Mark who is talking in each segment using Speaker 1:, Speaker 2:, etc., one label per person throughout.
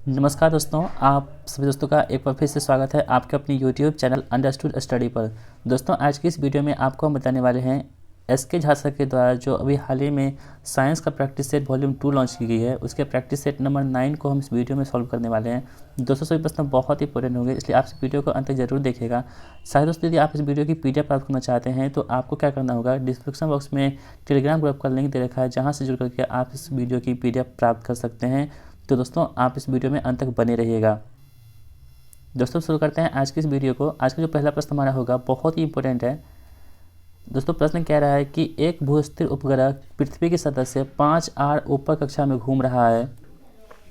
Speaker 1: नमस्कार दोस्तों, आप सभी दोस्तों का एक बार फिर से स्वागत है आपके अपनी यूट्यूब चैनल अंडरस्टूड स्टडी पर। दोस्तों, आज की इस वीडियो में आपको हम बताने वाले हैं एसके झा सर के द्वारा जो अभी हाल ही में साइंस का प्रैक्टिस सेट वॉल्यूम 2 लॉन्च की गई है, उसके प्रैक्टिस सेट नंबर 9 को हम इस वीडियो में सॉल्व करने वाले हैं। दोस्तों, सभी प्रश्न बहुत ही इंपॉर्टेंट होंगे, इसलिए आप इस वीडियो को अंत तक जरूर देखिएगा। साथ दोस्तों, यदि आप इस वीडियो की पीडीएफ प्राप्त करना चाहते हैं तो आपको क्या करना होगा, डिस्क्रिप्शन बॉक्स में टेलीग्राम ग्रुप का लिंक दे रखा है, जहाँ से जुड़ करके आप इस वीडियो की पीडीएफ प्राप्त कर सकते हैं। तो दोस्तों, आप इस वीडियो में अंत तक बने रहिएगा। दोस्तों, शुरू करते हैं आज की इस वीडियो को। आज का जो पहला प्रश्न हमारा होगा बहुत ही इंपॉर्टेंट है। दोस्तों, प्रश्न कह रहा है कि एक भूस्थिर उपग्रह पृथ्वी की सतह से 5 आर ऊपर कक्षा में घूम रहा है,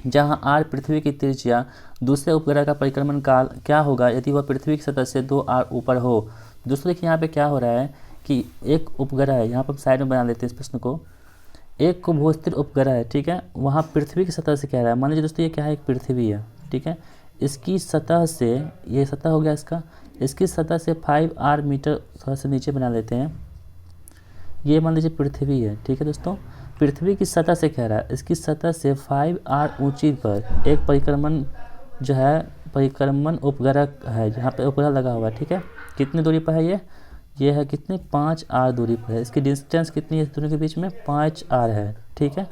Speaker 1: जहां आर पृथ्वी की त्रिज्या। दूसरे उपग्रह का परिक्रमण काल क्या होगा यदि वह पृथ्वी की सतह से 2 आर ऊपर हो। दोस्तों, देखिए यहाँ पे क्या हो रहा है कि एक उपग्रह है, यहाँ पर साइड में बना लेते हैं इस प्रश्न को। एक को भूस्थिर उपग्रह है, ठीक है, वहाँ पृथ्वी की सतह से कह रहा है। मान लीजिए दोस्तों, ये क्या है, एक पृथ्वी है, ठीक है। इसकी सतह से, ये सतह हो गया इसका, इसकी सतह से 5 आर मीटर, थोड़ा सा नीचे बना लेते हैं। ये मान लीजिए पृथ्वी है, ठीक है दोस्तों। पृथ्वी की सतह से कह रहा है, इसकी सतह से 5 आर ऊंची पर एक परिक्रमण जो है, परिक्रमण उपग्रह है, जहाँ पे उपग्रह लगा हुआ है, ठीक है। कितनी दूरी पर है ये है कितनी, 5 आर दूरी पर है। इसकी डिस्टेंस कितनी है इस दोनों के बीच में, 5 आर है, ठीक है।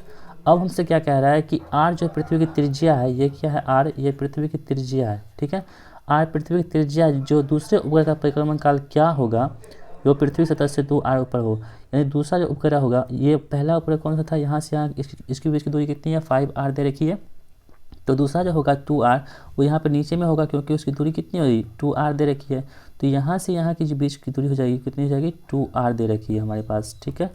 Speaker 1: अब हमसे क्या कह रहा है कि आर जो पृथ्वी की त्रिज्या है, ये क्या है, आर ये पृथ्वी की त्रिज्या है, ठीक है। आर पृथ्वी की त्रिज्या, जो दूसरे उपग्रह का परिक्रमण काल क्या होगा जो पृथ्वी सतह से 2 आर ऊपर हो। यानी दूसरा जो उपग्रह होगा, ये पहला उपग्रह कौन सा था, यहाँ से यहाँ इसके बीच की दूरी कितनी है, 5 आर दे रखी है। तो दूसरा जो होगा 2 आर, वो यहाँ पे नीचे में होगा क्योंकि उसकी दूरी कितनी होगी, 2 आर दे रखी है। तो यहाँ से यहाँ की जो बीच की दूरी हो जाएगी, कितनी हो जाएगी, 2 आर दे रखी है हमारे पास, ठीक है।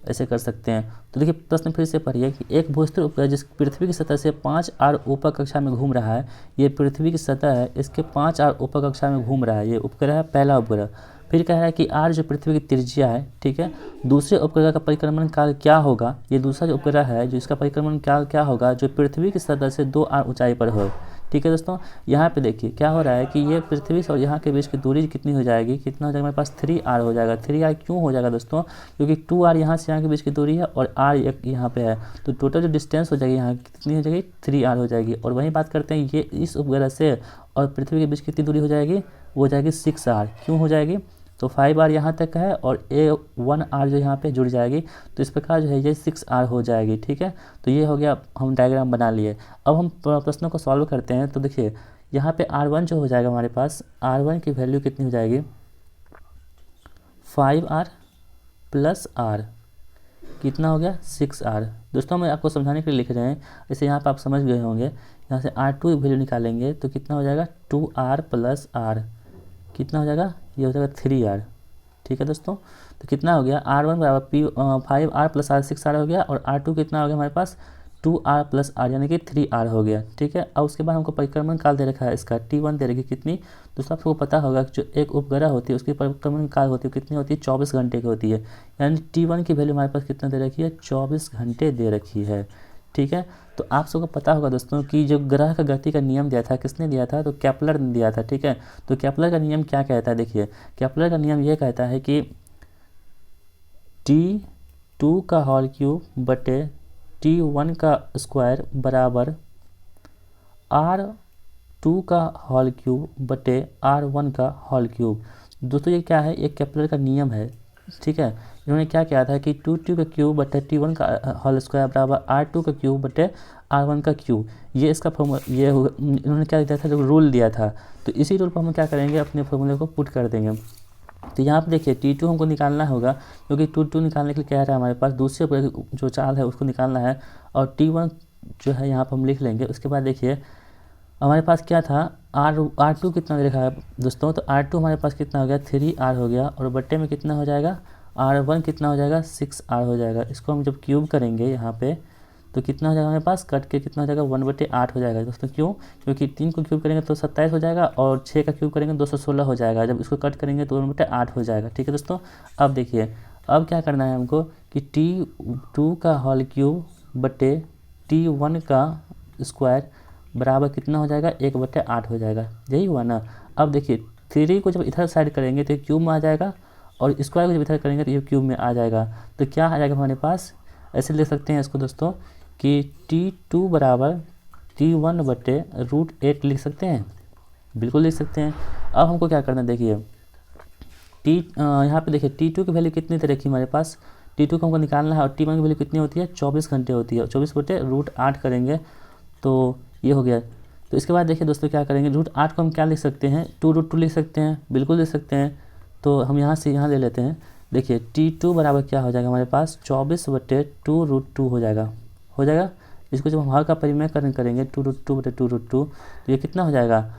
Speaker 1: ऐसे कर सकते हैं। तो देखिए प्रश्न फिर से पढ़िए कि एक भूस्थिर उपग्रह जिस पृथ्वी की सतह से 5 आर ऊपर कक्षा में घूम रहा है, ये पृथ्वी की सतह है, इसके 5 आर ऊपर कक्षा में घूम रहा है, ये उपग्रह है, पहला उपग्रह। फिर कह रहा है कि आर जो पृथ्वी की त्रिज्या है, ठीक है। दूसरे उपग्रह का परिक्रमण काल क्या होगा, ये दूसरा जो उपग्रह है जो इसका परिक्रमण काल क्या होगा जो पृथ्वी की सतह से 2 आर ऊंचाई पर हो, ठीक है दोस्तों। यहाँ पे देखिए क्या हो रहा है कि ये पृथ्वी से और यहाँ के बीच की दूरी कितनी हो जाएगी, कितना हो जाएगा हमारे पास, 3 आर हो जाएगा। 3 आर क्यों हो जाएगा दोस्तों, क्योंकि 2 आर यहाँ से यहाँ के बीच की दूरी है और आर यहाँ पे है। तो टोटल जो डिस्टेंस हो जाएगी यहाँ कितनी हो जाएगी, 3 आर हो जाएगी। और वहीं बात करते हैं ये इस उपग्रह से और पृथ्वी के बीच कितनी दूरी हो जाएगी, वो हो जाएगी 6 आर। क्यों हो जाएगी, तो 5 आर यहाँ तक है और 1 आर जो यहाँ पे जुड़ जाएगी। तो इस प्रकार जो है ये 6 आर हो जाएगी, ठीक है। तो ये हो गया, हम डायग्राम बना लिए। अब हम प्रश्नों को सॉल्व करते हैं। तो देखिए यहाँ पे R1 जो हो जाएगा हमारे पास, R1 की वैल्यू कितनी हो जाएगी, 5 आर प्लस आर, कितना हो गया, 6 आर। दोस्तों, मैं आपको समझाने के लिए लिख रहे हैं, जैसे यहाँ पे आप समझ गए होंगे। यहाँ से R2 की वैल्यू निकालेंगे तो कितना हो जाएगा, 2 आर प्लस आर, कितना हो जाएगा, ये हो जाएगा 3 आर, ठीक है दोस्तों। तो कितना हो गया, R1 बराबर 5 आर प्लस आर, 6 आर हो गया। और R2 कितना हो गया हमारे पास, 2 आर प्लस आर, यानी कि 3 आर हो गया, ठीक है। अब उसके बाद हमको परिक्रमण काल दे रखा है, इसका T1 दे रखी कितनी। दोस्तों, आपको पता होगा कि जो एक उपग्रह होती है उसकी परिक्रमण काल होती है कितनी होती है, 24 घंटे की होती है। यानी T1 की वैल्यू हमारे पास कितना दे रखी है, 24 घंटे दे रखी है, ठीक है। तो आप सबको पता होगा दोस्तों कि जो ग्रह का गति का नियम दिया था, किसने दिया था, तो केपलर ने दिया था, ठीक है। तो केपलर का नियम क्या कहता है, देखिए केपलर का नियम ये कहता है कि T2 का होल क्यूब बटे T1 का स्क्वायर बराबर R2 का होल क्यूब बटे R1 का होल क्यूब। दोस्तों, ये क्या है, एक केपलर का नियम है, ठीक है। इन्होंने क्या किया था कि 2T का क्यूब बटे T1 का होल स्क्वायर बराबर R2 का क्यूब बटे R1 का क्यूब, ये इसका फॉर्मूला, ये इन्होंने क्या दिया था, जो रूल दिया था। तो इसी रूल पर हम क्या करेंगे, अपने फॉर्मूले को पुट कर देंगे। तो यहाँ पे देखिए T2 हमको निकालना होगा, क्योंकि T2 निकालने के लिए क्या है हमारे पास, दूसरे जो चाल है उसको निकालना है। और T1 जो है यहाँ पर हम लिख लेंगे। उसके बाद देखिए हमारे पास क्या था, R2 कितना लिखा है दोस्तों, तो R2 हमारे पास कितना हो गया, 3 आर हो गया। और बट्टे में कितना हो जाएगा, R1 कितना हो जाएगा, 6 आर हो जाएगा। इसको हम जब क्यूब करेंगे यहाँ पे तो कितना हो जाएगा हमारे पास, कट के कितना हो जाएगा, 1/8 हो जाएगा दोस्तों। क्यों, क्योंकि 3 को क्यूब करेंगे तो 27 हो जाएगा और 6 का क्यूब करेंगे 216 हो जाएगा। जब इसको कट करेंगे तो 1/8 हो जाएगा, ठीक है दोस्तों। अब देखिए अब क्या करना है हमको कि T2 का होल क्यूब बटे T1 का स्क्वायर बराबर कितना हो जाएगा, 1/8 हो जाएगा, यही हुआ ना। अब देखिए 3 को जब इधर साइड करेंगे तो ये क्यूब में आ जाएगा और स्क्वायर को जब इधर करेंगे तो ये क्यूब में आ जाएगा। तो क्या आ जाएगा हमारे पास, ऐसे लिख सकते हैं इसको दोस्तों कि T2 बराबर T1/√8 लिख सकते हैं, बिल्कुल लिख सकते हैं। अब हमको क्या करना है, देखिए यहाँ पे देखिए T2 की वैल्यू कितनी तरह की हमारे पास, T2 को हमको निकालना है और T1 की वैल्यू कितनी होती है, 24 घंटे होती है। 24/√8 करेंगे तो ये हो गया। तो इसके बाद देखिए दोस्तों क्या करेंगे, √8 को हम क्या लिख सकते हैं, 2√2 लिख सकते हैं, बिल्कुल लिख सकते हैं। तो हम यहाँ से यहाँ ले लेते हैं। देखिए T2 बराबर क्या हो जाएगा हमारे पास, 24/2√2 हो जाएगा। इसको जब हम हर का परिमेय करेंगे 2√2/2√2 तो ये कितना हो जाएगा,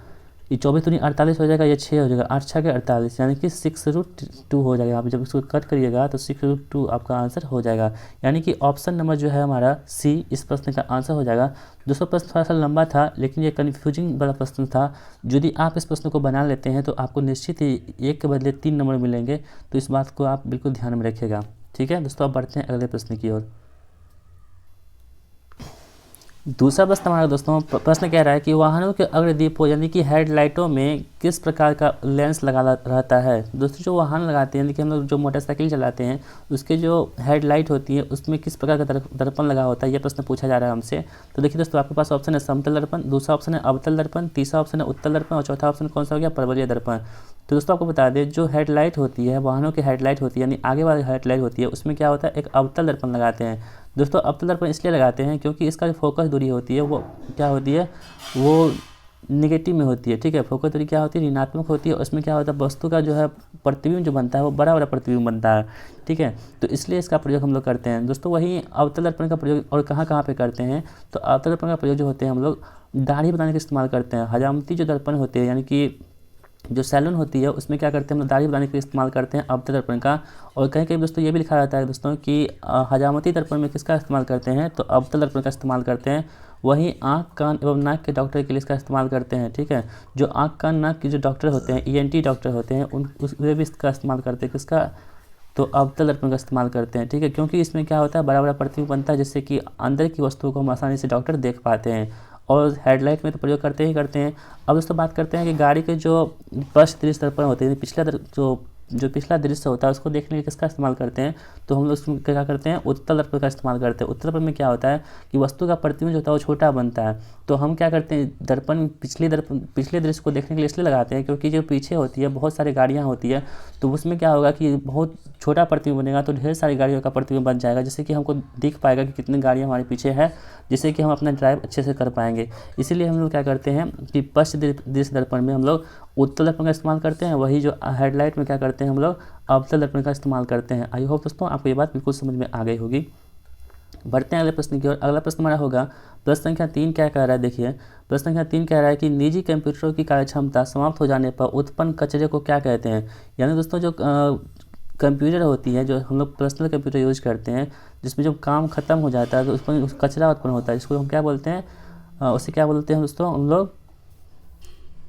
Speaker 1: ये 24 दूनी 48 हो जाएगा, ये 6 हो जाएगा, 8 6 के 48 यानी कि 6√2 हो जाएगा। आप जब इसको कट करिएगा तो 6√2 आपका आंसर हो जाएगा। यानी कि ऑप्शन नंबर जो है हमारा सी इस प्रश्न का आंसर हो जाएगा। दोस्तों प्रश्न थोड़ा सा लंबा था लेकिन ये कन्फ्यूजिंग वाला प्रश्न था। यदि आप इस प्रश्न को बना लेते हैं तो आपको निश्चित ही 1 के बदले 3 नंबर मिलेंगे, तो इस बात को आप बिल्कुल ध्यान में रखिएगा। ठीक है दोस्तों, अब बढ़ते हैं अगले प्रश्न की ओर। दूसरा प्रश्न हमारा दोस्तों प्रश्न कह रहा है कि वाहनों के अग्रदीपों यानी कि हेडलाइटों में किस प्रकार का लेंस लगा रहता है। दोस्तों जो वाहन लगाते हैं, यानी कि हम लोग जो मोटरसाइकिल चलाते हैं उसके जो हेडलाइट होती है उसमें किस प्रकार का दर्पण लगा होता है, यह प्रश्न पूछा जा रहा है हमसे। तो देखिए दोस्तों आपके पास ऑप्शन है समतल दर्पण, दूसरा ऑप्शन है अवतल दर्पण, तीसरा ऑप्शन है उत्तल दर्पण और चौथा ऑप्शन कौन सा हो गया, परवलयिक दर्पण। तो दोस्तों आपको बता दें जो हेडलाइट होती है, वाहनों की हेडलाइट होती है यानी आगे वाली हेडलाइट होती है, उसमें क्या होता है, एक अवतल दर्पण लगाते हैं। दोस्तों अवतल दर्पण इसलिए लगाते हैं क्योंकि इसका जो फोकस दूरी होती है वो क्या होती है, वो निगेटिव में होती है। ठीक है, फोकस दूरी क्या होती है, ऋणात्मक होती है। उसमें क्या होता है, वस्तु का जो है प्रतिबिंब जो बनता है वो बड़ा बड़ा प्रतिबिंब बनता है। ठीक है, तो इसलिए इसका प्रयोग हम लोग करते हैं। दोस्तों वही अवतल दर्पण का प्रयोग और कहाँ पे करते हैं, तो अवतल दर्पण का प्रयोग जो होते हैं हम लोग दाढ़ी बनाने के इस्तेमाल करते हैं। हजामती जो दर्पण होते हैं यानी कि जो सैलून होती है उसमें क्या करते हैं, हम लोग दाढ़ी बनाने के लिए इस्तेमाल करते हैं अवतल दर्पण का। और कहीं कहीं दोस्तों ये भी लिखा रहता है दोस्तों कि हजामती दर्पण में किसका इस्तेमाल करते हैं, तो अवतल दर्पण का इस्तेमाल करते हैं। वहीं आँख कान एवं नाक के डॉक्टर के लिए इसका इस्तेमाल करते हैं। ठीक है, जो आँख कान नाक के जो डॉक्टर होते हैं, ENT डॉक्टर होते हैं, वे भी इसका इस्तेमाल करते हैं। किसका, तो अवतल दर्पण का इस्तेमाल करते हैं। ठीक है, क्योंकि इसमें क्या होता है, बड़ा बड़ा प्रतिबिंब बनता है जिससे कि अंदर की वस्तुओं को हम आसानी से डॉक्टर देख पाते हैं। और हेडलाइट में तो प्रयोग करते ही करते हैं। अब दोस्तों बात करते हैं कि गाड़ी के जो पृष्ठ दृश्य दर्पण होते हैं, जो पिछला दृश्य होता है उसको देखने के लिए किसका इस्तेमाल करते हैं, तो हम लोग उसमें क्या करते हैं, उत्तल दर्पण का इस्तेमाल करते हैं। उत्तल दर्पण में क्या होता है कि वस्तु का प्रतिबिंब जो होता है वो छोटा बनता है। तो हम क्या करते हैं, पिछले दृश्य को देखने के लिए इसलिए लगाते हैं क्योंकि जो पीछे होती है बहुत सारी गाड़ियाँ होती है, तो उसमें क्या होगा कि बहुत छोटा प्रतिबिंब बनेगा तो ढेर सारी गाड़ियों का प्रतिबिंब बन जाएगा, जिससे कि हमको दिख पाएगा कि कितनी गाड़ियाँ हमारे पीछे है, जिससे कि हम अपना ड्राइव अच्छे से कर पाएंगे। इसीलिए हम लोग क्या करते हैं कि पश्च दृश्य दर्पण में हम लोग उत्तल दर्पण का इस्तेमाल करते हैं, वही जो हेडलाइट में क्या करते हैं हम लोग अवतल दर्पण का इस्तेमाल करते हैं। आई होप दोस्तों आपको ये बात बिल्कुल समझ में आ गई होगी। बढ़ते हैं अगले प्रश्न की ओर। अगला प्रश्न हमारा होगा प्रश्न संख्या 3 क्या कह रहा है, देखिए प्रश्न संख्या 3 कह रहा है कि निजी कंप्यूटरों की कार्यक्षमता समाप्त हो जाने पर उत्पन्न कचरे को क्या कहते हैं। यानी दोस्तों जो कंप्यूटर होती है, जो हम लोग पर्सनल कंप्यूटर यूज करते हैं, जिसमें जब काम खत्म हो जाता है तो उसमें कचरा उत्पन्न होता है, जिसको हम क्या बोलते हैं, उसे क्या बोलते हैं दोस्तों हम लोग,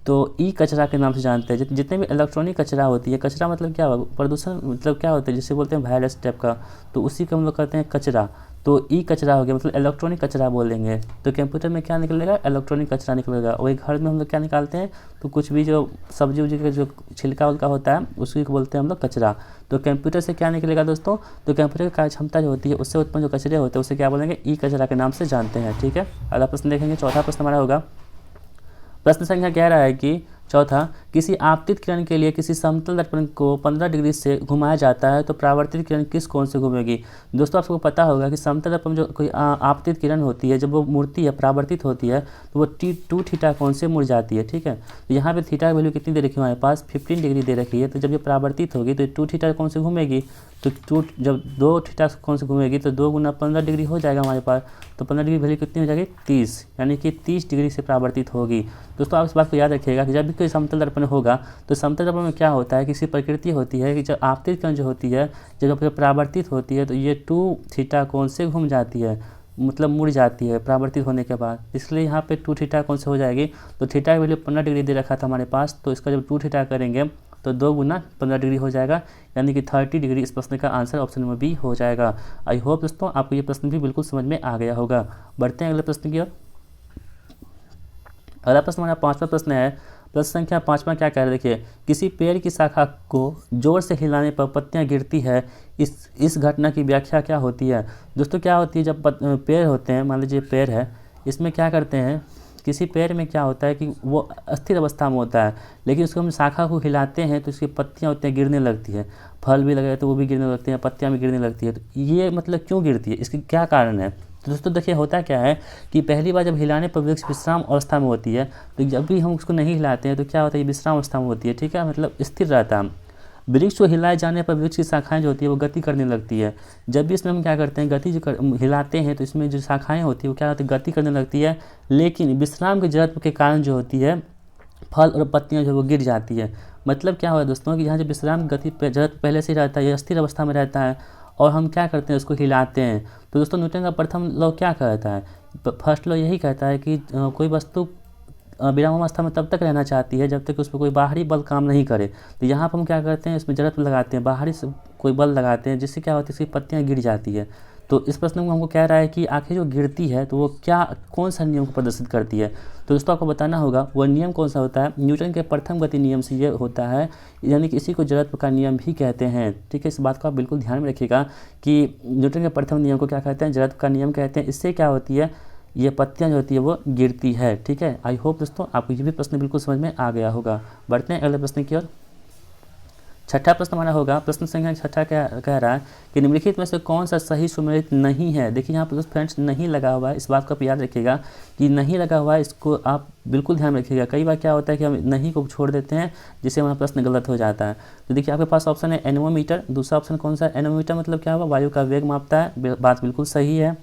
Speaker 1: तो ई कचरा के नाम से जानते हैं। जितने भी इलेक्ट्रॉनिक कचरा होती है, कचरा मतलब क्या होगा, प्रदूषण मतलब क्या होता है, जिसे बोलते हैं वायरस टाइप का, तो उसी को हम लोग कहते हैं कचरा। तो ई कचरा हो गया, मतलब इलेक्ट्रॉनिक कचरा बोलेंगे। तो कंप्यूटर में क्या निकलेगा, इलेक्ट्रॉनिक कचरा निकलेगा। वही घर में हम लोग क्या निकालते हैं, तो कुछ भी जो सब्जी उब्जी का जो छिलका उलका होता है उसी को बोलते हैं हम लोग कचरा। तो कंप्यूटर से क्या निकलेगा दोस्तों, तो कंप्यूटर की कार्यक्षमता जो होती है उससे उत्पन्न जो कचरे होते हैं उसे क्या बोलेंगे, ई कचरा के नाम से जानते हैं। ठीक है, अगला प्रश्न देखेंगे। चौथा प्रश्न हमारा होगा, प्रश्न संख्या कह रहा है कि चौथा, किसी आपतित किरण के लिए किसी समतल दर्पण को 15 डिग्री से घुमाया जाता है तो परावर्तित किरण किस कोण से घूमेगी। दोस्तों आपको पता होगा कि समतल दर्पण में जो कोई आपतित किरण होती है, जब वो मुड़ती है, परावर्तित होती है, तो वो 2 थीटा कोण से मुड़ जाती है। ठीक है, तो यहाँ पे थीटा की वैल्यू कितनी दे रखी है हमारे पास, 15 डिग्री दे रखी है। तो जब ये परावर्तित होगी तो 2 थीटा कोण से घूमेगी, तो जब 2 थीटा कोण से घूमेगी तो 2 गुना 15 डिग्री हो जाएगा हमारे पास। तो 15 डिग्री वैल्यू कितनी हो जाएगी, 30, यानी कि 30 डिग्री से परावर्तित होगी। दोस्तों आप इस बात को याद रखिएगा कि जब भी कोई समतल दर्पण होगा तो समतल दर्पण में क्या होता है, किसी प्रकृति होती है कि जब आपतित किरण जो होती है, जब परावर्तित होती है तो ये 2 थीटा कोण से घूम जाती है, मतलब मुड़ जाती है परावर्तित होने के बाद। इसलिए यहाँ पे 2 थीटा कोण से हो जाएगी। तो थीटा की वैल्यू 15 डिग्री दे रखा था हमारे पास, तो इसका जब 2 थीटा करेंगे तो 2 गुना 15 डिग्री हो जाएगा, यानी कि 30 डिग्री। इस प्रश्न का आंसर ऑप्शन नंबर बी हो जाएगा। आई होप दोस्तों आपको ये प्रश्न भी बिल्कुल समझ में आ गया होगा। बढ़ते हैं अगले प्रश्न की ओर। अगला प्रश्न हमारा 5वां प्रश्न है। प्रश्न संख्या 5वां क्या कह रहा है, देखिए किसी पेड़ की शाखा को जोर से हिलाने पर पत्तियां गिरती है, इस घटना की व्याख्या क्या होती है। दोस्तों क्या होती है, जब पेड़ होते हैं, मान लीजिए पेड़ है, इसमें क्या करते हैं, किसी पेड़ में क्या होता है कि वो अस्थिर अवस्था में होता है, लेकिन उसको हम शाखा को हिलाते हैं तो उसकी पत्तियाँ होती हैं गिरने लगती है, फल भी लगे तो वो भी गिरने लगती हैं, पत्तियाँ भी गिरने लगती है। तो ये मतलब क्यों गिरती है, इसकी क्या कारण है? तो दोस्तों देखिए होता क्या है कि पहली बार जब हिलाने पर वृक्ष विश्राम अवस्था में होती है, तो जब भी हम उसको नहीं हिलाते हैं तो क्या होता है, विश्राम अवस्था में होती है, ठीक है, मतलब स्थिर रहता है। वृक्ष को हिलाए जाने पर वृक्ष की शाखाएं जो होती है वो गति करने लगती है। जब भी इसमें हम क्या करते हैं, गति हिलाते हैं तो इसमें जो शाखाएं होती है वो क्या होती है, गति करने लगती है। लेकिन विश्राम की जरूरत के कारण जो होती है फल और पत्तियां जो वो गिर जाती है। मतलब क्या हुआ दोस्तों कि यहाँ जो विश्राम गति जरूरत पहले से ही रहता है, ये स्थिर अवस्था में रहता है और हम क्या करते हैं, उसको हिलाते हैं। तो दोस्तों न्यूटन का प्रथम लॉ क्या कहता है, फर्स्ट लॉ यही कहता है कि कोई वस्तु विरामावस्था में तब तक रहना चाहती है जब तक उस पर कोई बाहरी बल काम नहीं करे। तो यहाँ पर हम क्या करते हैं, इसमें जड़त्व लगाते हैं, बाहरी से कोई बल लगाते हैं, जिससे क्या होती है, इसकी पत्तियाँ गिर जाती है। तो इस प्रश्न में हमको कह रहा है कि आखिर जो गिरती है तो वो क्या कौन सा नियम को प्रदर्शित करती है। तो दोस्तों आपको बताना होगा वह नियम कौन सा होता है, न्यूटन के प्रथम गति नियम से ये होता है, यानी कि इसी को जड़त्व का नियम भी कहते हैं। ठीक है, इस बात को आप बिल्कुल ध्यान में रखिएगा कि न्यूटन के प्रथम नियम को क्या कहते हैं, जड़त्व का नियम कहते हैं। इससे क्या होती है, ये पत्तियां जो होती है वो गिरती है। ठीक है, आई होप दोस्तों आपको ये भी प्रश्न बिल्कुल समझ में आ गया होगा। बढ़ते हैं अगले प्रश्न की ओर। छठा प्रश्न हमारा होगा, प्रश्न संख्या छठा कह रहा है कि निम्नलिखित में से कौन सा सही सुमेलित नहीं है। देखिए यहाँ पर फ्रेंड्स नहीं लगा हुआ है, इस बात को आप याद रखिएगा कि नहीं लगा हुआ है, इसको आप बिल्कुल ध्यान रखिएगा। कई बार क्या होता है कि हम नहीं को छोड़ देते हैं जिससे हमारा प्रश्न गलत हो जाता है। तो देखिए आपके पास ऑप्शन है एनोमीटर, दूसरा ऑप्शन कौन सा है, एनोमीटर मतलब क्या हुआ, वायु का वेग मापता है, बात बिल्कुल सही है।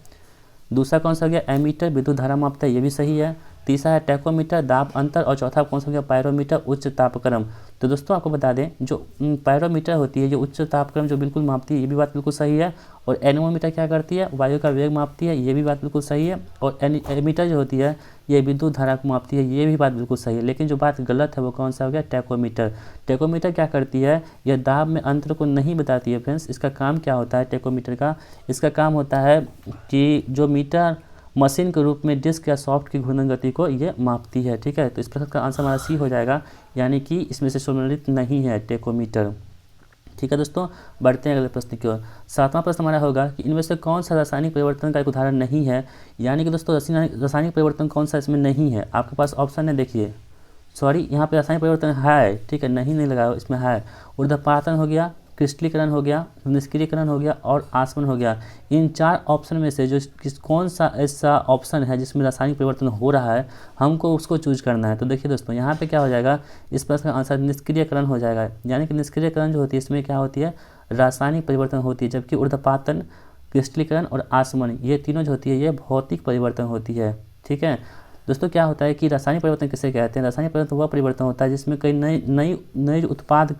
Speaker 1: दूसरा कौन सा हो गया, एमीटर, विद्युत धारा मापता है, ये भी सही है। तीसरा है टैकोमीटर, दाब अंतर, और चौथा कौन सा हो गया, पायरोमीटर, उच्च तापक्रम। तो दोस्तों आपको बता दें जो पायरोमीटर होती है जो उच्च तापक्रम जो बिल्कुल मापती है, ये भी बात बिल्कुल सही है। और एनोमीटर क्या करती है, वायु का वेग मापती है, ये भी बात बिल्कुल सही है। और एमीटर जो होती है ये विद्युत धारा को मापती है, ये भी बात बिल्कुल सही है। लेकिन जो बात गलत है वो कौन सा हो गया, टैकोमीटर। टैकोमीटर क्या करती है, यह दाब में अंतर को नहीं बताती है फ्रेंड्स। इसका काम क्या होता है टैकोमीटर का, इसका काम होता है कि जो मीटर मशीन के रूप में डिस्क या सॉफ्ट की घूर्णन गति को ये मापती है। ठीक है, तो इस प्रश्न का आंसर हमारा सी हो जाएगा, यानी कि इसमें से सम्मिलित नहीं है टैकोमीटर। ठीक है दोस्तों, बढ़ते हैं अगले प्रश्न की ओर। सातवां प्रश्न हमारा होगा कि इनमें से कौन सा रासायनिक परिवर्तन का एक उदाहरण नहीं है। यानी कि दोस्तों रासायनिक परिवर्तन कौन सा इसमें नहीं है, आपके पास ऑप्शन है, देखिए सॉरी यहाँ पे रासायनिक परिवर्तन है, ठीक है, नहीं लगा, इसमें है। ऊर्ध्वपातन हो गया, क्रिस्टलीकरण हो गया, निष्क्रियकरण हो गया और आसमन हो गया। इन चार ऑप्शन में से जो कौन सा ऐसा ऑप्शन है जिसमें रासायनिक परिवर्तन हो रहा है, हमको उसको चूज करना है। तो देखिए दोस्तों यहाँ पे क्या हो जाएगा, इस प्रश्न का आंसर निष्क्रियकरण हो जाएगा। यानी कि निष्क्रियकरण जो होती है इसमें क्या होती है, रासायनिक परिवर्तन होती है, जबकि ऊर्ध्वपातन, क्रिस्टलीकरण और आसमन ये तीनों जो होती है ये भौतिक परिवर्तन होती है। ठीक है दोस्तों, क्या होता है कि रासायनिक परिवर्तन किसे कहते हैं, रासायनिक परिवर्तन वह परिवर्तन होता है जिसमें कई नए उत्पाद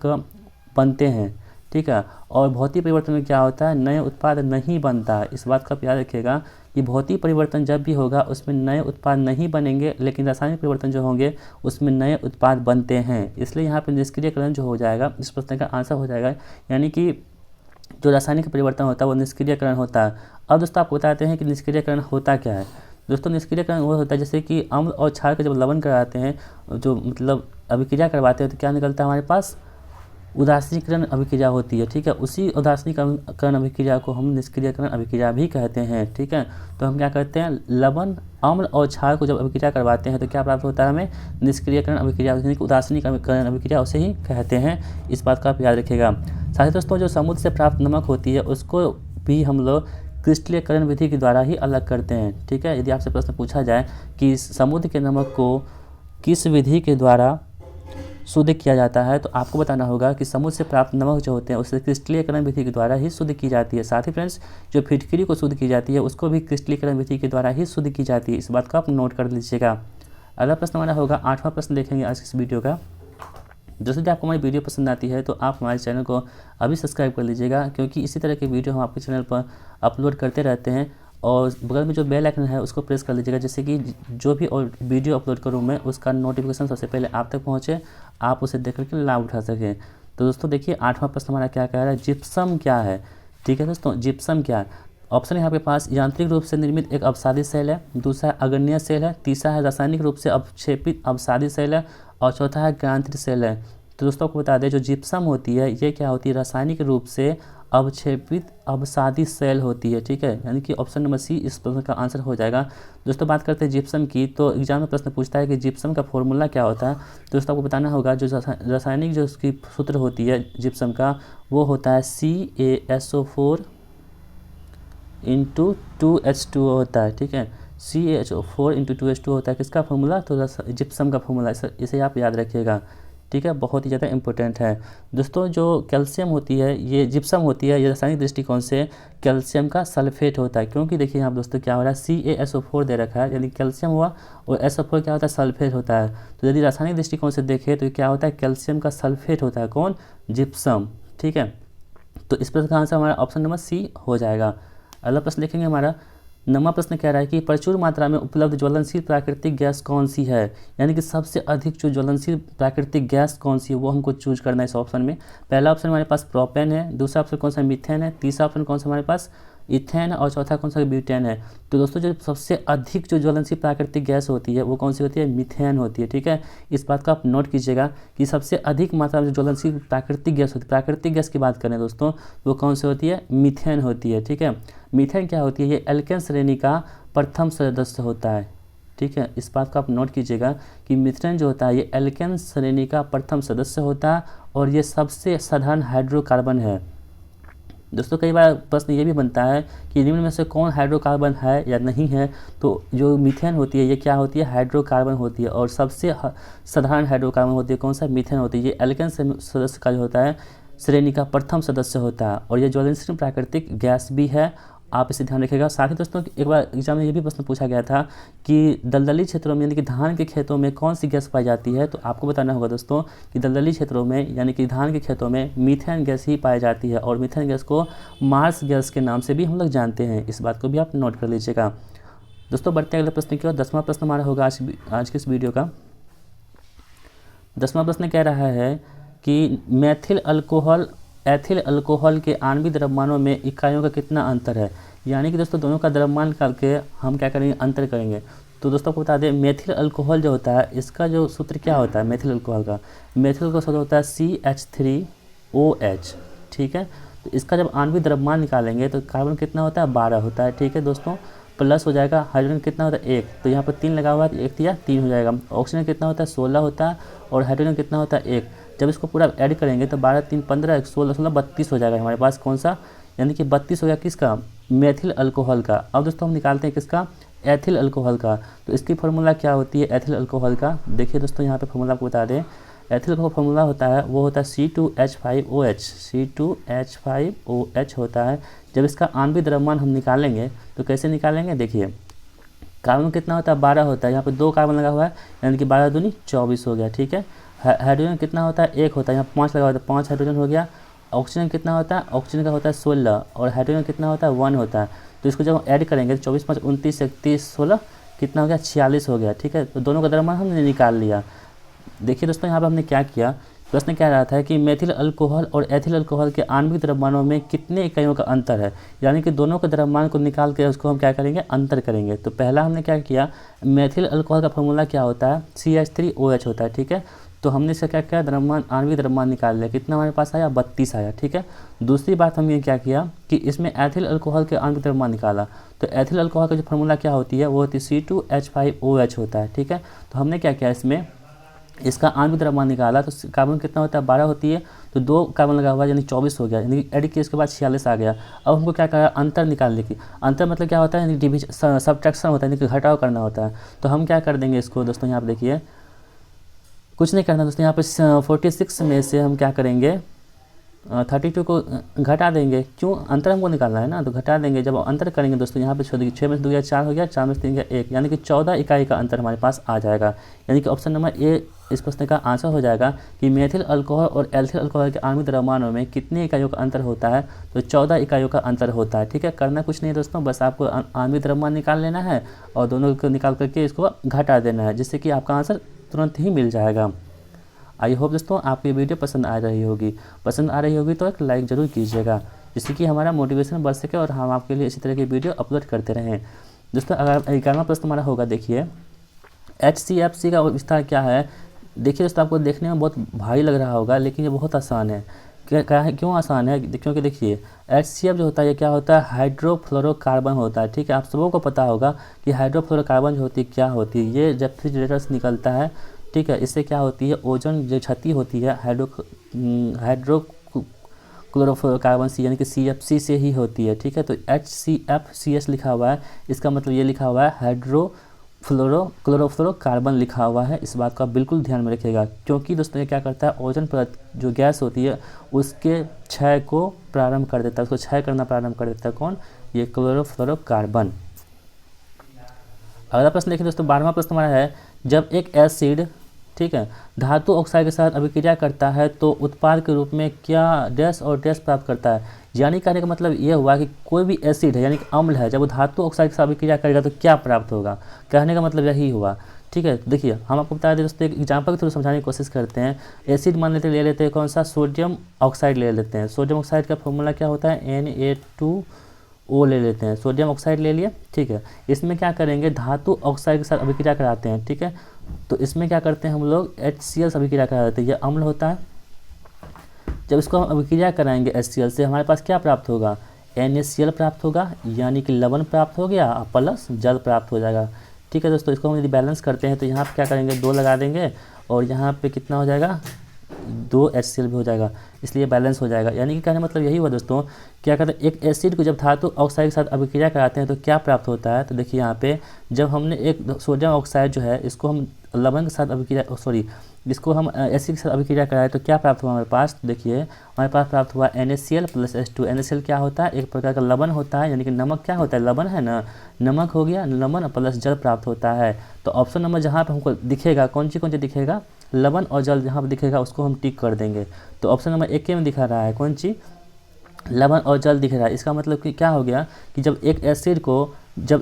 Speaker 1: बनते हैं। ठीक है, और भौतिक परिवर्तन में क्या होता है, नए उत्पाद नहीं बनता है। इस बात का याद रखिएगा कि भौतिक परिवर्तन जब भी होगा उसमें नए उत्पाद नहीं बनेंगे, लेकिन रासायनिक परिवर्तन जो होंगे उसमें नए उत्पाद बनते हैं। इसलिए यहाँ पर निष्क्रियकरण जो हो जाएगा इस प्रश्न का आंसर हो जाएगा, यानी कि जो रासायनिक परिवर्तन होता है वो निष्क्रियकरण होता है। अब दोस्तों आपको बताते हैं कि निष्क्रियकरण होता क्या है। दोस्तों निष्क्रियकरण वो होता है जैसे कि अम्ल और क्षार का जब लवण कराते हैं, जो मतलब अभिक्रिया करवाते हैं, तो क्या निकलता है हमारे पास, उदासीनीकरण अभिक्रिया होती है। ठीक है, उसी उदासीनीकरण अभिक्रिया को हम निष्क्रियकरण अभिक्रिया भी कहते हैं। ठीक है, तो हम क्या करते हैं, लवण, अम्ल और क्षार को जब अभिक्रिया करवाते हैं तो क्या प्राप्त होता है हमें, निष्क्रियकरण अभिक्रिया, यानी कि उदासीनीकरण अभिक्रिया उसे ही कहते हैं। इस बात का आप याद रखिएगा। साथ ही दोस्तों जो समुद्र से प्राप्त नमक होती है उसको भी हम लोग क्रिस्टलीकरण विधि के द्वारा ही अलग करते हैं। ठीक है, यदि आपसे प्रश्न पूछा जाए कि समुद्र के नमक को किस विधि के द्वारा शुद्ध किया जाता है, तो आपको बताना होगा कि समुद्र से प्राप्त नमक जो होते हैं उससे क्रिस्टलीकरण विधि के द्वारा ही शुद्ध की जाती है। साथ ही फ्रेंड्स जो फिटकरी को शुद्ध की जाती है उसको भी क्रिस्टलीकरण विधि के द्वारा ही शुद्ध की जाती है। इस बात को आप नोट कर लीजिएगा। अगला प्रश्न हमारा होगा, आठवां प्रश्न देखेंगे आज इस वीडियो का। दोस्तों यदि आपको हमारी वीडियो पसंद आती है तो आप हमारे चैनल को अभी सब्सक्राइब कर लीजिएगा, क्योंकि इसी तरह के वीडियो हम आपके चैनल पर अपलोड करते रहते हैं। और बगल में जो बेल आइकन है उसको प्रेस कर लीजिएगा, जिससे कि जो भी और वीडियो अपलोड करूँ मैं उसका नोटिफिकेशन सबसे पहले आप तक पहुँचे, आप उसे देख करके लाभ उठा सकें। तो दोस्तों देखिए आठवां प्रश्न हमारा क्या कह रहा है, जिप्सम क्या है। ठीक है दोस्तों, जिप्सम क्या है, ऑप्शन यहाँ पे पास यांत्रिक रूप से निर्मित एक अवसादी सेल है, दूसरा है अग्रणीय सेल है, तीसरा है रासायनिक रूप से अवक्षेपित अवसादी सेल है और चौथा है क्रांतिक सेल है। तो दोस्तों आपको बता दें जो जिप्सम होती है ये क्या होती है, रासायनिक रूप से अवक्षेपित अवसादी सेल होती है, ठीक है, यानी कि ऑप्शन नंबर सी इस प्रश्न का आंसर हो जाएगा। दोस्तों बात करते हैं जिप्सम की, तो एग्जाम में प्रश्न पूछता है कि जिप्सम का फॉर्मूला क्या होता है। तो दोस्तों आपको बताना होगा जो रासायनिक जो उसकी सूत्र होती है जिप्सम का वो होता है CaSO4 इंटू 2H2O होता है, ठीक है, CaSO4 इंटू 2H2O होता है किसका फॉर्मूला, तो जिप्सम का फॉर्मूला, इसे आप याद रखिएगा, ठीक है, बहुत ही ज़्यादा इंपॉर्टेंट है। दोस्तों जो कैल्शियम होती है ये जिप्सम होती है, ये रासायनिक दृष्टिकोण से कैल्शियम का सल्फेट होता है, क्योंकि देखिए यहाँ दोस्तों क्या हो रहा है, CaSO4 दे रखा है, यानी कैल्शियम हुआ और SO4 क्या होता है, सल्फेट होता है। तो यदि रासायनिक दृष्टिकोण से देखें तो क्या होता है, कैल्शियम का सल्फेट होता है, कौन, जिप्सम, ठीक है। तो इस प्रश्न का आंसर हमारा ऑप्शन नंबर सी हो जाएगा। अगला प्रश्न देखेंगे हमारा 9वां प्रश्न कह रहा है कि प्रचुर मात्रा में उपलब्ध ज्वलनशील प्राकृतिक गैस कौन सी है, यानी कि सबसे अधिक जो ज्वलनशील प्राकृतिक गैस कौन सी है वो हमको चूज करना है इस ऑप्शन में। पहला ऑप्शन हमारे पास प्रोपेन है, दूसरा ऑप्शन कौन सा मीथेन है, तीसरा ऑप्शन कौन सा हमारे पास इथेन और चौथा कौन सा ब्यूटेन है। तो दोस्तों जो सबसे अधिक जो ज्वलनशील प्राकृतिक गैस होती है वो कौन सी होती है, मीथेन होती है, ठीक है। इस बात को आप नोट कीजिएगा कि सबसे अधिक मात्रा में जो ज्वलनशील प्राकृतिक गैस होती है, प्राकृतिक गैस की बात करें दोस्तों, वो कौन सी होती है, मीथेन होती है, ठीक है। मीथेन क्या होती है, ये एल्केन श्रेणी का प्रथम सदस्य होता है, ठीक है। इस बात को आप नोट कीजिएगा कि मीथेन जो होता है ये एल्केन श्रेणी का प्रथम सदस्य होता है और ये सबसे साधारण हाइड्रोकार्बन है। दोस्तों कई बार प्रश्न ये भी बनता है कि निम्न में से कौन हाइड्रोकार्बन है या नहीं है, तो जो मीथेन होती है ये क्या होती है, हाइड्रोकार्बन होती है और सबसे साधारण हाइड्रोकार्बन होती है कौन सा, मीथेन होती है। ये एल्केन सदस्य का जो होता है श्रेणी का प्रथम सदस्य होता है और ये ज्वलनशील प्राकृतिक गैस भी है, आप इसे ध्यान रखिएगा। साथ ही दोस्तों एक बार एग्जाम में ये भी प्रश्न पूछा गया था कि दलदली क्षेत्रों में यानी कि धान के खेतों में कौन सी गैस पाई जाती है, तो आपको बताना होगा दोस्तों कि दलदली क्षेत्रों में यानी कि धान के खेतों में मीथेन गैस ही पाई जाती है और मीथेन गैस को मार्स गैस के नाम से भी हम लोग जानते हैं, इस बात को भी आप नोट कर लीजिएगा। दोस्तों बढ़ते हैं अगले प्रश्न की ओर। 10वां प्रश्न हमारा होगा आज के इस वीडियो का। 10वां प्रश्न कह रहा है कि एथिल अल्कोहल के आणविक द्रव्यमानों में इकाइयों का कितना अंतर है, यानी कि दोस्तों दोनों का द्रव्यमान निकाल के हम क्या करेंगे, अंतर करेंगे। तो दोस्तों आपको बता दें मेथिल अल्कोहल जो होता है इसका जो सूत्र क्या होता है, मेथिल अल्कोहल का सूत्र होता है CH3OH, ठीक है। तो इसका जब आणविक द्रव्यमान निकालेंगे तो कार्बन कितना होता है, 12 होता है, ठीक है दोस्तों, प्लस हो जाएगा हाइड्रोजन कितना होता है 1, तो यहाँ पर 3 लगा हुआ है, 1 या 3 हो जाएगा। ऑक्सीजन कितना होता है 16 होता है और हाइड्रोजन कितना होता है 1। जब इसको पूरा ऐड करेंगे तो 12 3 15 16 16 32 हो जाएगा हमारे पास, कौन सा, यानी कि 32 हो गया किसका, मेथिल अल्कोहल का। अब दोस्तों हम निकालते हैं किसका, एथिल अल्कोहल का। तो इसकी फार्मूला क्या होती है एथिल अल्कोहल का, देखिए दोस्तों यहाँ पे फार्मूला आपको बता दें। एथिल का फार्मूला होता है वो होता है C2H5OH होता है। जब इसका आणविक द्रव्यमान हम निकालेंगे तो कैसे निकालेंगे, देखिए कार्बन कितना होता है 12 होता है, यहाँ पे 2 कार्बन लगा हुआ है यानी कि 12 दूनी 24 हो गया, ठीक है। हाइड्रोजन कितना होता है 1 होता है, यहाँ 5 लगा हुआ है तो 5 हाइड्रोजन हो गया। ऑक्सीजन कितना होता है, ऑक्सीजन का होता है 16 और हाइड्रोजन कितना होता है 1 होता है। तो इसको जब ऐड करेंगे तो 24 5 29 31 16 कितना हो गया 46 हो गया, ठीक है। तो दोनों का द्रव्यमान हमने निकाल लिया। देखिए दोस्तों यहाँ पर हमने क्या किया, प्रश्न कह रहा था कि मेथिल अल्कोहल और एथिल अल्कोहल के आणविक द्रव्यमानों में कितने इकाइयों का अंतर है, यानी कि दोनों के द्रव्यमान को निकाल के उसको हम क्या करेंगे, अंतर करेंगे। तो पहला हमने क्या किया, मेथिल अल्कोहल का फॉर्मूला क्या होता है CH3OH होता है, ठीक है। तो हमने इसका क्या किया, द्रव्यमान आणविक द्रव्यमान निकाल लिया, कितना हमारे पास आया 32 आया, ठीक है। दूसरी बात हमने क्या किया कि इसमें एथिल अल्कोहल के आणविक द्रव्यमान निकाला। तो एथिल अल्कोहल का जो फॉर्मूला क्या होती है वो होती है C2H5OH होता है, ठीक है। तो हमने क्या किया, इसमें इसका आणविक द्रव्यमान निकाला तो कार्बन कितना होता है 12 होती है, तो 2 कार्बन लगा हुआ है यानी 24 हो गया, यानी ऐड किया इसके बाद 46 आ गया। अब हमको क्या करा, अंतर निकालने की। अंतर मतलब क्या होता है, यानी डिविजन सब्ट्रैक्शन होता है, यानी कि घटाव करना होता है। तो हम क्या कर देंगे इसको दोस्तों, यहाँ पर देखिए कुछ नहीं करना दोस्तों, यहाँ पर 46 में से हम क्या करेंगे 32 को घटा देंगे, क्यों, अंतर हमको निकालना है ना, तो घटा देंगे। जब अंतर करेंगे दोस्तों यहाँ पे छोड़ देंगे, 6 में से 2 गया 4 हो गया, 4 में से 3 गया 1, यानी कि 14 इकाई का अंतर हमारे पास आ जाएगा। यानी कि ऑप्शन नंबर ए इस प्रश्न का आंसर हो जाएगा कि मेथिल अल्कोहल और एथिल अल्कोहल के आणविक द्रव्यमानों में कितने इकाइयों का अंतर होता है, तो 14 इकाइयों का अंतर होता है, ठीक है। करना कुछ नहीं दोस्तों, बस आपको आणविक द्रव्यमान निकाल लेना है और दोनों को निकाल करके इसको घटा देना है, जिससे कि आपका आंसर तुरंत ही मिल जाएगा। आई होप दोस्तों आपको ये वीडियो पसंद आ रही होगी तो एक लाइक ज़रूर कीजिएगा, जिससे कि हमारा मोटिवेशन बढ़ सके और हम आपके लिए इसी तरह की वीडियो अपलोड करते रहें। दोस्तों अगर 11वां प्रश्न हमारा होगा, देखिए HCFC का विस्तार क्या है, देखिए दोस्तों, आपको देखने में बहुत भारी लग रहा होगा, लेकिन ये बहुत आसान है। क्या है, क्यों आसान है? क्योंकि देखिए HCl जो होता है ये क्या होता है, हाइड्रोफ्लोरोकार्बन होता है। ठीक है, आप सबों को पता होगा कि हाइड्रोफ्लोरोकार्बन जो होती है क्या होती है। ये रेफ्रिजरेटर से निकलता है। ठीक है, इससे क्या होती है, ओजोन जो क्षति होती है हाइड्रो क्लोरोफ्लोरोकार्बन सी यानी कि CFC से ही होती है। ठीक है, तो HCFCS लिखा हुआ है, इसका मतलब ये लिखा हुआ है क्लोरोफ्लोरोकार्बन लिखा हुआ है। इस बात का बिल्कुल ध्यान में रखिएगा, क्योंकि दोस्तों ये क्या करता है, ओजोन परत जो गैस होती है उसके क्षय को प्रारंभ कर देता है, उसको क्षय करना प्रारंभ कर देता है। कौन? ये क्लोरोफ्लोरोकार्बन। अगला प्रश्न देखिए दोस्तों, 12वां प्रश्न हमारा है, जब एक एसिड, ठीक है, धातु ऑक्साइड के साथ अभिक्रिया करता है तो उत्पाद के रूप में क्या डैश और डैश प्राप्त करता है। यानी कहने का मतलब ये हुआ कि कोई भी एसिड है यानी कि अम्ल है, जब वो धातु ऑक्साइड के साथ अभिक्रिया करेगा तो क्या प्राप्त होगा। कहने का मतलब यही हुआ। ठीक है, देखिए हम आपको बता दें दोस्तों, एक एग्जाम्पल के थ्रू समझाने की कोशिश करते हैं। एसिड मान लेते ले लेते हैं कौन सा, सोडियम ऑक्साइड ले लेते हैं। सोडियम ऑक्साइड का फॉर्मूला क्या होता है, Na2O ले लेते हैं। सोडियम ऑक्साइड ले लिए। ठीक है, इसमें क्या करेंगे, धातु ऑक्साइड के साथ अभिक्रिया कराते हैं। ठीक है, तो इसमें क्या करते हैं हम लोग, HCl से अभिक्रिया करा देते हैं। यह अम्ल होता है। जब इसको हम अभिक्रिया कराएंगे HCl से, हमारे पास क्या प्राप्त होगा, NaCl प्राप्त होगा, यानी कि लवण प्राप्त हो गया प्लस जल प्राप्त हो जाएगा। ठीक है दोस्तों, इसको हम यदि बैलेंस करते हैं तो यहाँ पे क्या करेंगे, 2 लगा देंगे और यहाँ पे कितना हो जाएगा, 2 HCl भी हो जाएगा, इसलिए बैलेंस हो जाएगा। यानी कि कहने मतलब यही हुआ दोस्तों, क्या कहते हैं, एक एसिड को जब धातु ऑक्साइड के साथ अभिक्रिया कराते हैं तो क्या प्राप्त होता है। तो देखिए यहाँ पे जब हमने एक सोडियम ऑक्साइड जो है इसको हम लवण के साथ अभिक्रिया इसको हम एसिड के साथ अभिक्रिया कराए तो क्या प्राप्त हुआ हमारे पास। तो देखिए हमारे पास प्राप्त हुआ NaCl प्लस H2। NaCl क्या होता है, एक प्रकार का लवण होता है, यानी कि नमक क्या होता है, लवण है ना, नमक हो गया, लवण प्लस जल प्राप्त होता है। तो ऑप्शन नंबर जहाँ पे हमको दिखेगा, कौन सी दिखेगा, लवण और जल जहाँ पर दिखेगा उसको हम टिक कर देंगे। तो ऑप्शन नंबर 1 में दिखा रहा है कौन सी, लवण और जल दिख रहा है। इसका मतलब कि क्या हो गया कि जब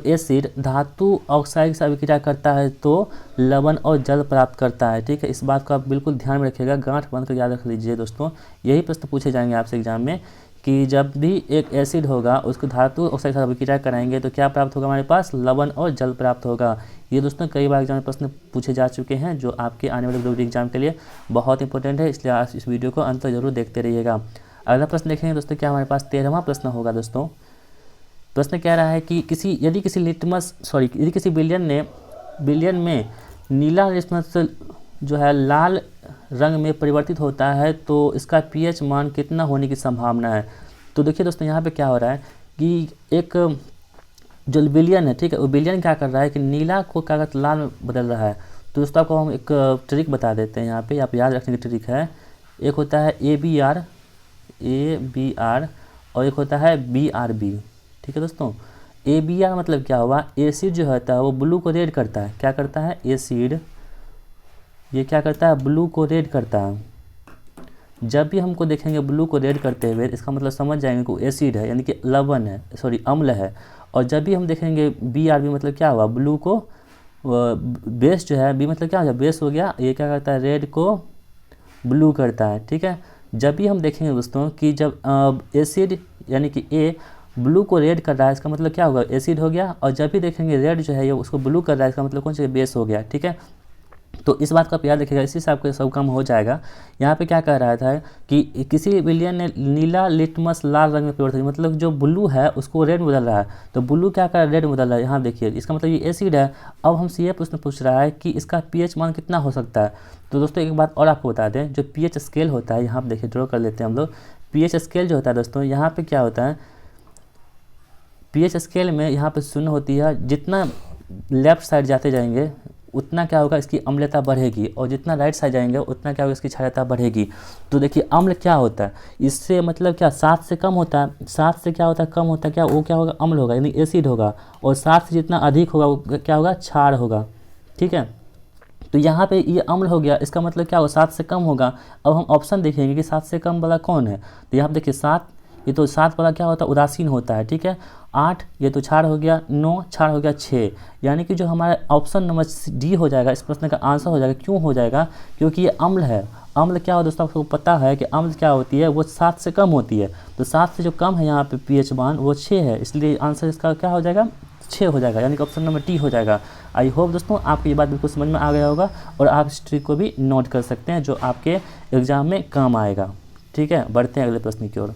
Speaker 1: एसिड धातु ऑक्साइड से अभिक्रिया करता है तो लवण और जल प्राप्त करता है। ठीक है, इस बात को आप बिल्कुल ध्यान में रखिएगा, गांठ बांध कर याद रख लीजिए दोस्तों। यही प्रश्न पूछे जाएंगे आपसे एग्जाम में कि जब भी एक एसिड होगा उसको धातु ऑक्साइड से अभिक्रिया कराएंगे तो क्या प्राप्त होगा हमारे पास, लवण और जल प्राप्त होगा। ये दोस्तों कई बार एग्जाम में प्रश्न पूछे जा चुके हैं, जो आपके आने वाले ग्रुप एग्जाम के लिए बहुत इंपॉर्टेंट है, इसलिए आप इस वीडियो को अंत तक जरूर देखते रहिएगा। अगला प्रश्न देखेंगे दोस्तों, क्या हमारे पास 13वां प्रश्न होगा दोस्तों। प्रश्न कह रहा है कि यदि किसी बिलियन में नीला लिटमस जो है लाल रंग में परिवर्तित होता है तो इसका pH मान कितना होने की संभावना है। तो देखिए दोस्तों यहाँ पे क्या हो रहा है कि एक जो बिलियन है, ठीक है, वो बिलियन क्या कर रहा है कि नीला को कागज लाल में बदल रहा है। तो दोस्तों आपको हम एक ट्रिक बता देते हैं, यहाँ पे आप याद रखने की ट्रिक है। एक होता है ABR और एक होता है BRB। ठीक है दोस्तों, ABR मतलब क्या हुआ, एसिड जो होता है वो ब्लू को रेड करता है। क्या करता है एसिड, ये क्या करता है, ब्लू को रेड करता है। जब भी हमको देखेंगे ब्लू को रेड करते हुए, इसका मतलब समझ जाएंगे कि एसिड है, यानी कि लवण है, अम्ल है। और जब भी हम देखेंगे BRB मतलब क्या हुआ, ब्लू को बेस जो है, बी मतलब क्या हो गया, बेस हो गया, ये क्या करता है, रेड को ब्लू करता है। ठीक है, जब भी हम देखेंगे दोस्तों कि जब एसिड यानी कि A ब्लू को रेड कर रहा है, इसका मतलब क्या होगा, एसिड हो गया। और जब भी देखेंगे रेड जो है ये उसको ब्लू कर रहा है, इसका मतलब कौन सा, बेस हो गया। ठीक है, तो इस बात का आप याद रखिएगा, इसी से आपको सब काम हो जाएगा। यहाँ पे क्या कह रहा था कि किसी बिलियन ने नीला लिटमस लाल रंग में परिवर्तित, मतलब जो ब्लू है उसको रेड में बदल रहा है। तो ब्लू क्या कर रहा है, रेड में बदल रहा है। यहाँ देखिए इसका मतलब ये एसिड है। अब हमसे ये प्रश्न पूछ रहा है कि इसका pH मान कितना हो सकता है। तो दोस्तों एक बात और आपको बता दें, जो pH स्केल होता है, यहाँ पर देखिए ड्रॉ कर लेते हैं हम लोग। pH स्केल जो होता है दोस्तों, यहाँ पर क्या होता है, pH स्केल में यहाँ पर 0 होती है। जितना लेफ्ट साइड जाते जाएंगे उतना क्या होगा, इसकी अम्लता बढ़ेगी, और जितना राइट साइड जाएंगे उतना क्या होगा, इसकी क्षारीयता बढ़ेगी। तो देखिए अम्ल क्या होता है, इससे मतलब क्या 7 से कम होता है, 7 से क्या होता है, कम होता है, क्या वो क्या होगा, अम्ल होगा, यानी एसिड होगा। और 7 से जितना अधिक होगा वो क्या होगा, क्षार होगा। ठीक है, तो यहाँ पे ये अम्ल हो गया, इसका मतलब क्या होगा, 7 से कम होगा। अब हम ऑप्शन देखेंगे कि 7 से कम वाला कौन है। तो यहाँ पर देखिए 7, ये तो 7 वाला क्या होता है, उदासीन होता है। ठीक है, 8 ये तो क्षार हो गया, 9 क्षार हो गया, 6 यानी कि जो हमारा ऑप्शन नंबर D हो जाएगा, इस प्रश्न का आंसर हो जाएगा। क्यों हो जाएगा, क्योंकि ये अम्ल है। अम्ल क्या हो दोस्तों, आपको पता है कि अम्ल क्या होती है, वो 7 से कम होती है। तो 7 से जो कम है यहाँ पे pH मान वो 6 है, इसलिए आंसर इसका क्या हो जाएगा, 6 हो जाएगा, यानी कि ऑप्शन नंबर टी हो जाएगा। आई होप दोस्तों आपको ये बात बिल्कुल समझ में आ गया होगा और आप इस ट्रिक को भी नोट कर सकते हैं जो आपके एग्जाम में काम आएगा। ठीक है, बढ़ते हैं अगले प्रश्न की ओर।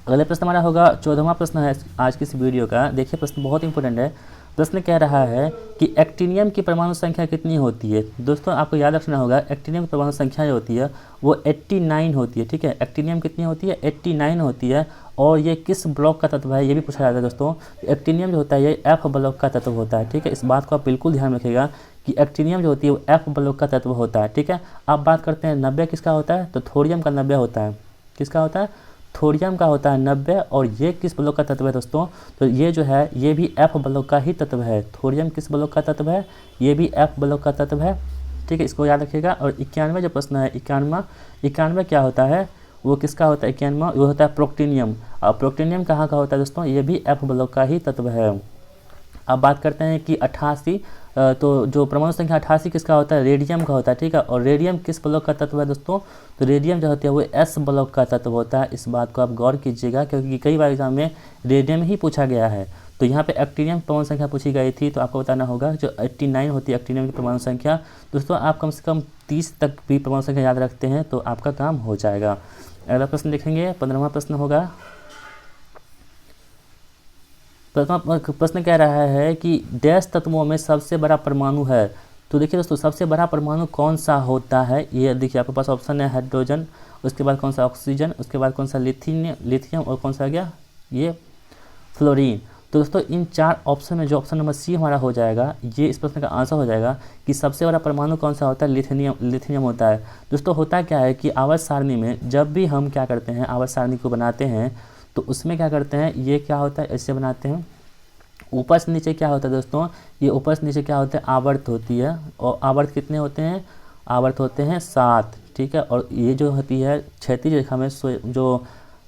Speaker 1: अगले प्रश्न हमारा होगा 14वां प्रश्न है आज की इस वीडियो का। देखिए प्रश्न बहुत इंपॉर्टेंट है। प्रश्न कह रहा है कि एक्टिनियम की परमाणु संख्या कितनी होती है। दोस्तों आपको याद रखना होगा एक्टिनियम की परमाणु संख्या जो होती है वो 89 होती है। ठीक है, एक्टिनियम कितनी होती है, 89 होती है। और ये किस ब्लॉक का तत्व है ये भी पूछा जाता है दोस्तों। एक्टिनियम जो होता है ये एफ ब्लॉक का तत्व होता है। ठीक है, इस बात को आप बिल्कुल ध्यान रखिएगा कि एक्टिनियम जो होती है वो एफ ब्लॉक का तत्व होता है। ठीक है, अब बात करते हैं 90 किसका होता है, तो थोरियम का 90 होता है। किसका होता है, थोरियम का होता है 90। और ये किस ब्लॉक का तत्व है दोस्तों, तो ये जो है ये भी एफ ब्लॉक का ही तत्व है। थोरियम किस ब्लॉक का तत्व है, ये भी एफ ब्लॉक का तत्व है। ठीक है, इसको याद रखिएगा। और 91 जो प्रश्न है 91 क्या होता है, वो किसका होता है, 91 वो होता है प्रोक्टिनियम। और प्रोक्टिनियम कहाँ का होता है दोस्तों, ये भी एफ ब्लॉक का ही तत्व है। अब बात करते हैं कि 88, तो जो परमाणु संख्या 88 किसका होता है, रेडियम का होता है। ठीक है, और रेडियम किस ब्लॉक का तत्व है दोस्तों, तो रेडियम जो होता है वो एस ब्लॉक का तत्व होता है। इस बात को आप गौर कीजिएगा क्योंकि कई बार एग्जाम में रेडियम ही पूछा गया है। तो यहाँ पे एक्टिनियम परमाणु संख्या पूछी गई थी, तो आपको बताना होगा जो 89 होती है एक्टिनियम की परमाणु संख्या। दोस्तों आप कम से कम 30 तक भी परमाणु संख्या याद रखते हैं तो आपका काम हो जाएगा। अगला प्रश्न देखेंगे, 15वां प्रश्न होगा। प्रश्न कह रहा है कि डैश तत्वों में सबसे बड़ा परमाणु है। तो देखिए दोस्तों सबसे बड़ा परमाणु कौन सा होता है, ये देखिए आपके पास ऑप्शन है हाइड्रोजन, उसके बाद कौन सा ऑक्सीजन, उसके बाद कौन सा लिथियम और कौन सा गया ये फ्लोरीन। तो दोस्तों इन 4 ऑप्शन में जो ऑप्शन नंबर सी हमारा हो जाएगा, ये इस प्रश्न का आंसर हो जाएगा कि सबसे बड़ा परमाणु कौन सा होता है, लिथियम होता है। दोस्तों होता क्या है कि आवर्त सारणी में जब भी हम क्या करते हैं, आवर्त सारणी को बनाते हैं तो उसमें क्या करते हैं, ये क्या होता है ऐसे बनाते हैं, ऊपर से नीचे क्या होता है दोस्तों, ये ऊपर से नीचे क्या होता है, आवर्त होती है। और आवर्त कितने होते हैं, आवर्त होते हैं 7। ठीक है, और ये जो होती है क्षैतिज रेखा में जो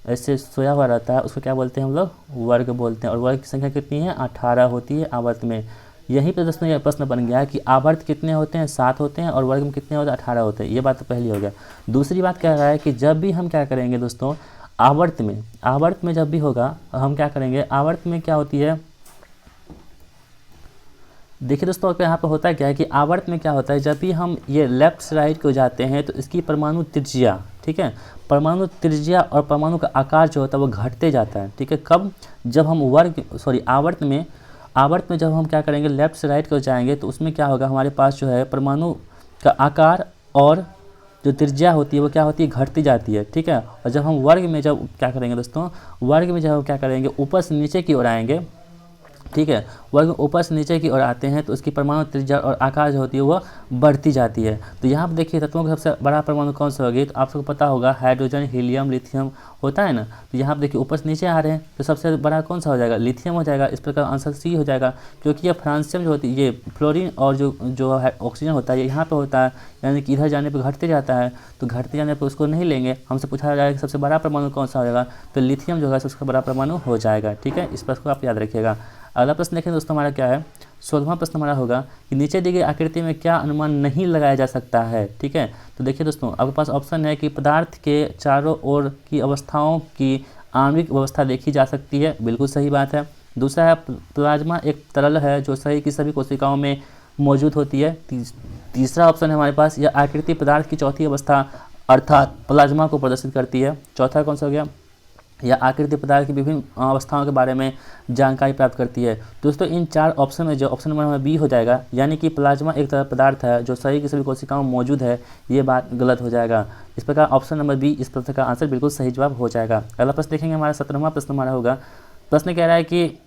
Speaker 1: ऐसे सोया हुआ रहता है उसको क्या बोलते हैं हम लोग, वर्ग बोलते हैं। और वर्ग की संख्या कितनी है, 18 होती है आवर्त में। यहीं पर दोस्तों ये प्रश्न बन गया कि आवर्त कितने होते हैं, 7 होते हैं, और वर्ग में कितने होते हैं, 18 होते हैं। ये बात तो पहली हो गया। दूसरी बात कह रहा है कि जब भी हम क्या करेंगे दोस्तों, आवर्त में जब भी होगा हम क्या करेंगे, आवर्त में क्या होती है, देखिए दोस्तों यहाँ पर होता है क्या है कि आवर्त में क्या होता है, जब भी हम ये लेफ्ट से राइट को जाते हैं तो इसकी परमाणु त्रिज्या, ठीक है, परमाणु त्रिज्या और परमाणु का आकार जो होता है वो घटते जाता है। ठीक है, कब, जब हम आवर्त में जब हम क्या करेंगे, लेफ्ट से राइट को जाएंगे तो उसमें क्या होगा, हमारे पास जो है परमाणु का आकार और जो त्रिज्या होती है वो क्या होती है, घटती जाती है। ठीक है, और जब हम वर्ग में जब क्या करेंगे दोस्तों, वर्ग में जब हम क्या करेंगे, ऊपर से नीचे की ओर आएंगे। ठीक है, वर्ग ऊपर से नीचे की ओर आते हैं तो उसकी परमाणु त्रिज्या और आकार जो होती है वो बढ़ती जाती है। तो यहाँ पर देखिए तत्वों का सबसे बड़ा परमाणु कौन सा होगी, तो आप सबको पता होगा हाइड्रोजन, हीलियम, लिथियम होता है ना। तो यहाँ पर देखिए ऊपर से नीचे आ रहे हैं तो सबसे बड़ा कौन सा हो जाएगा, लिथियम हो जाएगा। इस प्रकार आंसर सी हो जाएगा, क्योंकि ये फ्रांसियम जो होती है, ये फ्लोरीन और जो ऑक्सीजन होता है ये यहाँ पर होता है, यानी कि इधर जाने पर घटते जाता है। तो घटते जाने पर उसको नहीं लेंगे, हमसे पूछा जाएगा कि सबसे बड़ा परमाणु कौन सा हो जाएगा, तो लिथियम जो है सबसे बड़ा परमाणु हो जाएगा। ठीक है, इस प्रश्न को आप याद रखिएगा। अगला प्रश्न देखें दोस्तों हमारा क्या है, 16वां प्रश्न हमारा होगा कि नीचे दी गई आकृति में क्या अनुमान नहीं लगाया जा सकता है। ठीक है, तो देखिए दोस्तों आपके पास ऑप्शन है कि पदार्थ के चारों ओर की अवस्थाओं की आणविक व्यवस्था देखी जा सकती है, बिल्कुल सही बात है। दूसरा है प्लाज्मा एक तरल है जो शरीर की सभी कोशिकाओं में मौजूद होती है। तीसरा ऑप्शन है हमारे पास, यह आकृति पदार्थ की चौथी अवस्था अर्थात प्लाज्मा को प्रदर्शित करती है। चौथा कौन सा हो गया, या आकृति पदार्थ की विभिन्न अवस्थाओं के बारे में जानकारी प्राप्त करती है। दोस्तों इन 4 ऑप्शन में जो ऑप्शन नंबर हमारा बी हो जाएगा, यानी कि प्लाज्मा एक तरह पदार्थ है जो शरीर की सभी कोशिकाओं में मौजूद है, ये बात गलत हो जाएगा। इस प्रकार ऑप्शन नंबर बी इस प्रश्न का आंसर बिल्कुल सही जवाब हो जाएगा। अगला प्रश्न देखेंगे हमारा 17वां प्रश्न हमारा होगा। प्रश्न कह रहा है कि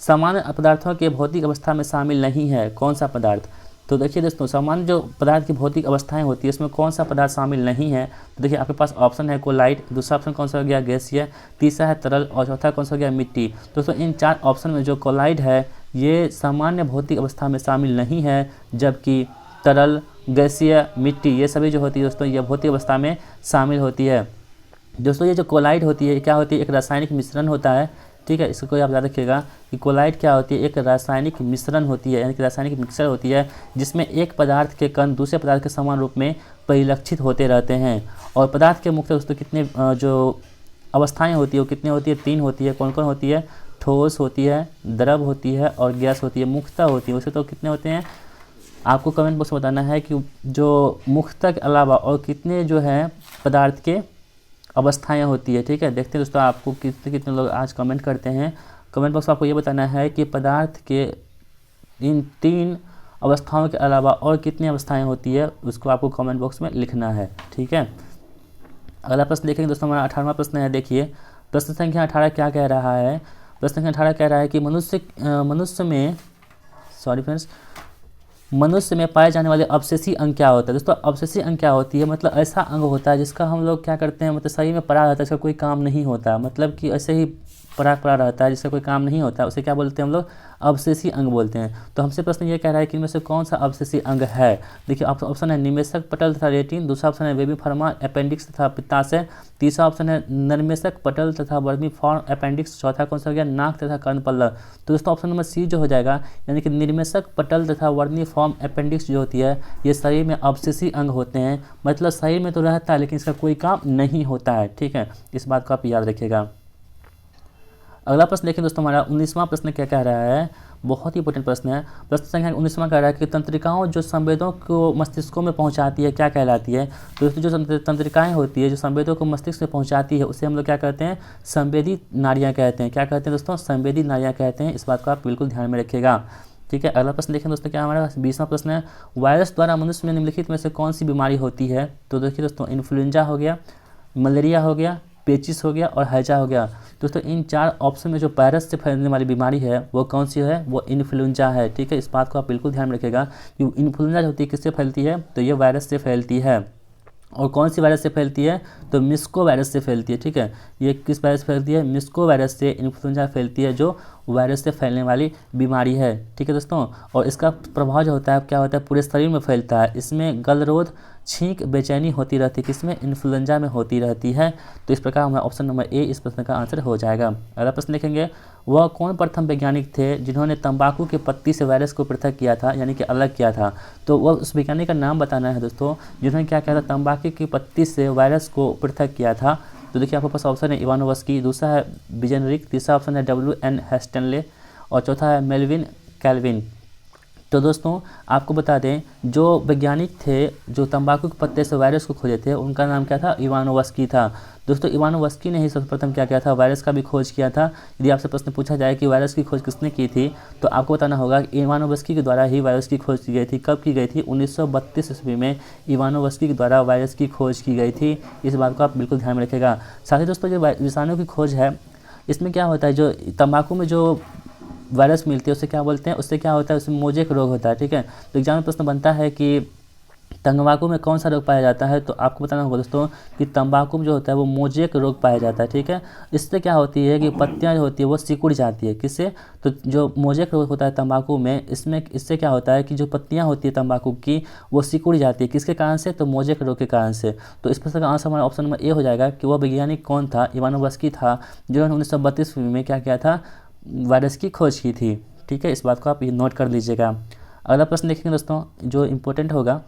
Speaker 1: सामान्य पदार्थों के भौतिक अवस्था में शामिल नहीं है कौन सा पदार्थ। तो देखिए दोस्तों सामान्य जो पदार्थ की भौतिक अवस्थाएं होती है इसमें कौन सा पदार्थ शामिल नहीं है। तो देखिए आपके पास ऑप्शन है कोलाइड, दूसरा ऑप्शन कौन सा हो गया गैसीय, तीसरा है तरल और चौथा कौन सा हो गया मिट्टी। दोस्तों इन 4 ऑप्शन में जो कोलाइड है ये सामान्य भौतिक अवस्था में शामिल नहीं है, जबकि तरल, गैसीय, मिट्टी ये सभी जो होती है दोस्तों ये भौतिक अवस्था में शामिल होती है। दोस्तों ये जो कोलाइड होती है क्या होती है, एक रासायनिक मिश्रण होता है। ठीक है, इसको आप याद रखिएगा कि कोलाइड क्या होती है, एक रासायनिक मिश्रण होती है, यानी कि रासायनिक मिक्सचर होती है जिसमें एक पदार्थ के कण दूसरे पदार्थ के समान रूप में परिलक्षित होते रहते हैं। और पदार्थ के मुख्य दोस्तों कितने जो अवस्थाएं होती है वो कितने होती है, 3 होती है। कौन कौन होती है, ठोस होती है, द्रव होती है और गैस होती है, मुख्यतः होती है। वैसे तो कितने होते हैं आपको कमेंट बॉक्स में बताना है कि जो मुख्यतः के अलावा और कितने जो है पदार्थ के अवस्थाएं होती है। ठीक है, देखते हैं दोस्तों आपको कितने कितने लोग आज कमेंट करते हैं। कमेंट बॉक्स में आपको ये बताना है कि पदार्थ के इन 3 अवस्थाओं के अलावा और कितनी अवस्थाएं होती है, उसको आपको कमेंट बॉक्स में लिखना है। ठीक है, अगला प्रश्न देखेंगे दोस्तों, हमारा 18वां प्रश्न है। देखिए प्रश्न संख्या 18 क्या कह रहा है। प्रश्न संख्या 18 कह रहा है कि मनुष्य में पाए जाने वाले अवशेषी अंग क्या होता है। दोस्तों अवशेषी अंग क्या होती है, मतलब ऐसा अंग होता है जिसका हम लोग क्या करते हैं, मतलब शरीर में पड़ा रहता है, इसका कोई काम नहीं होता, मतलब कि ऐसे ही पड़ा रहता है जिसका कोई काम नहीं होता, उसे क्या बोलते हैं हम लोग, अवशेषी अंग बोलते हैं। तो हमसे प्रश्न ये कह रहा है कि इनमें से कौन सा अवशेषी अंग है। देखिए ऑप्शन है निमेशक पटल तथा रेटिन, दूसरा ऑप्शन है वेबिफॉर्मा अपेंडिक्स तथा पित्ताशय, तीसरा ऑप्शन है नरमेशक पटल तथा वर्मीफॉर्म अपेंडिक्स, चौथा कौन सा हो गया, नाक तथा कर्णपल्लव। तो दोस्तों ऑप्शन नंबर सी जो हो जाएगा, यानी कि निर्मेशक पटल तथा वर्मीफॉर्म अपेंडिक्स जो होती है, ये शरीर में अवशेषी अंग होते हैं, मतलब शरीर में तो रहता है लेकिन इसका कोई काम नहीं होता है। ठीक है, इस बात को आप याद रखिएगा। अगला प्रश्न देखें दोस्तों, हमारा 19वां प्रश्न क्या कह रहा है, बहुत ही इंपॉर्टेंट प्रश्न है। प्रश्न संख्या 19वां कह रहा है कि तंत्रिकाओं जो संवेदों को मस्तिष्कों में पहुंचाती है क्या कहलाती है। तो दोस्तों जो तंत्रिकाएं होती है जो संवेदों को मस्तिष्क में पहुंचाती है, उसे हम लोग क्या कहते हैं, संवेदी नाड़ियाँ कहते हैं। क्या कहते हैं दोस्तों, संवेदी नाड़ियाँ कहते हैं। इस बात को आप बिल्कुल ध्यान में रखिएगा। ठीक है, अगला प्रश्न देखें दोस्तों, क्या हमारा 20वां प्रश्न है, वायरस द्वारा मनुष्य में निम्नलिखित में से कौन सी बीमारी होती है। तो देखिए दोस्तों इन्फ्लुएंजा हो गया, मलेरिया हो गया, पेचिस हो गया और हैजा हो गया। दोस्तों इन 4 ऑप्शन में जो वायरस से फैलने वाली बीमारी है वो कौन सी है, वो इन्फ्लुएंजा है। ठीक है, इस बात को आप बिल्कुल ध्यान में रखिएगा कि इन्फ्लुएंजा होती है किससे फैलती है, तो ये वायरस से फैलती है। और कौन सी वायरस से फैलती है, तो मिस्को वायरस से फैलती है। ठीक है, ये किस वायरस से फैलती है, मिस्को वायरस से इन्फ्लुएंजा फैलती है, जो वायरस से फैलने वाली बीमारी है। ठीक है दोस्तों, और इसका प्रभाव जो होता है क्या होता है, पूरे शरीर में फैलता है। इसमें गलरोध, छींक, बेचैनी होती रहती है, किसमें, इन्फ्लुएंजा में होती रहती है। तो इस प्रकार हमारा ऑप्शन नंबर ए इस प्रश्न का आंसर हो जाएगा। अगला प्रश्न देखेंगे, वह कौन प्रथम वैज्ञानिक थे जिन्होंने तंबाकू के पत्ती से वायरस को पृथक किया था, यानी कि अलग किया था। तो वह उस वैज्ञानिक का नाम बताना है दोस्तों, जिन्होंने क्या किया था, तंबाकू की पत्ती से वायरस को पृथक किया था। तो देखिए आपके पास ऑप्शन है इवानोवस्की, दूसरा है बिजेनरिक, तीसरा ऑप्शन है WN हेस्टनले और चौथा है मेल्विन कैल्विन। तो दोस्तों आपको बता दें, जो वैज्ञानिक थे जो तंबाकू के पत्ते से वायरस को खोजे थे, उनका नाम क्या था, इवानोवस्की था। दोस्तों इवानोवस्की ने ही सर्वप्रथम क्या किया था, वायरस का भी खोज किया था। यदि आपसे प्रश्न पूछा जाए कि वायरस की खोज किसने की थी, तो आपको बताना होगा कि इवानोवस्की के द्वारा ही वायरस की खोज की गई थी। कब की गई थी, 1932 ईस्वी में इवानोवस्की के द्वारा वायरस की खोज की गई थी। इस बात को आप बिल्कुल ध्यान में रखिएगा। साथ ही दोस्तों जो विषाणु की खोज है, इसमें क्या होता है, जो तंबाकू में जो वायरस मिलती है उससे क्या बोलते हैं, उससे क्या होता है, उसमें मोजेक रोग होता है। ठीक है, तो एग्जाम में प्रश्न बनता है कि तंबाकू में कौन सा रोग पाया जाता है, तो आपको बताना होगा दोस्तों कि तंबाकू में जो होता है वो मोजेक रोग पाया जाता है। ठीक है, इससे क्या होती है कि पत्तियां जो होती है वो सिकुड़ जाती है। किससे, तो जो मोजेक रोग होता है तंबाकू में, इससे क्या होता है कि जो पत्तियां होती है तंबाकू की वो सिकुड़ जाती है। किसके कारण से, तो मोजेक रोग के कारण से। तो इस प्रश्न का आंसर हमारा ऑप्शन नंबर ए हो जाएगा कि वह वैज्ञानिक कौन था, इवानोवस्की था, जिन्होंने 1932 में क्या किया था, वायरस की खोज की थी। ठीक है, इस बात को आप ये नोट कर लीजिएगा। अगला प्रश्न देखेंगे दोस्तों जो इम्पोर्टेंट होगा,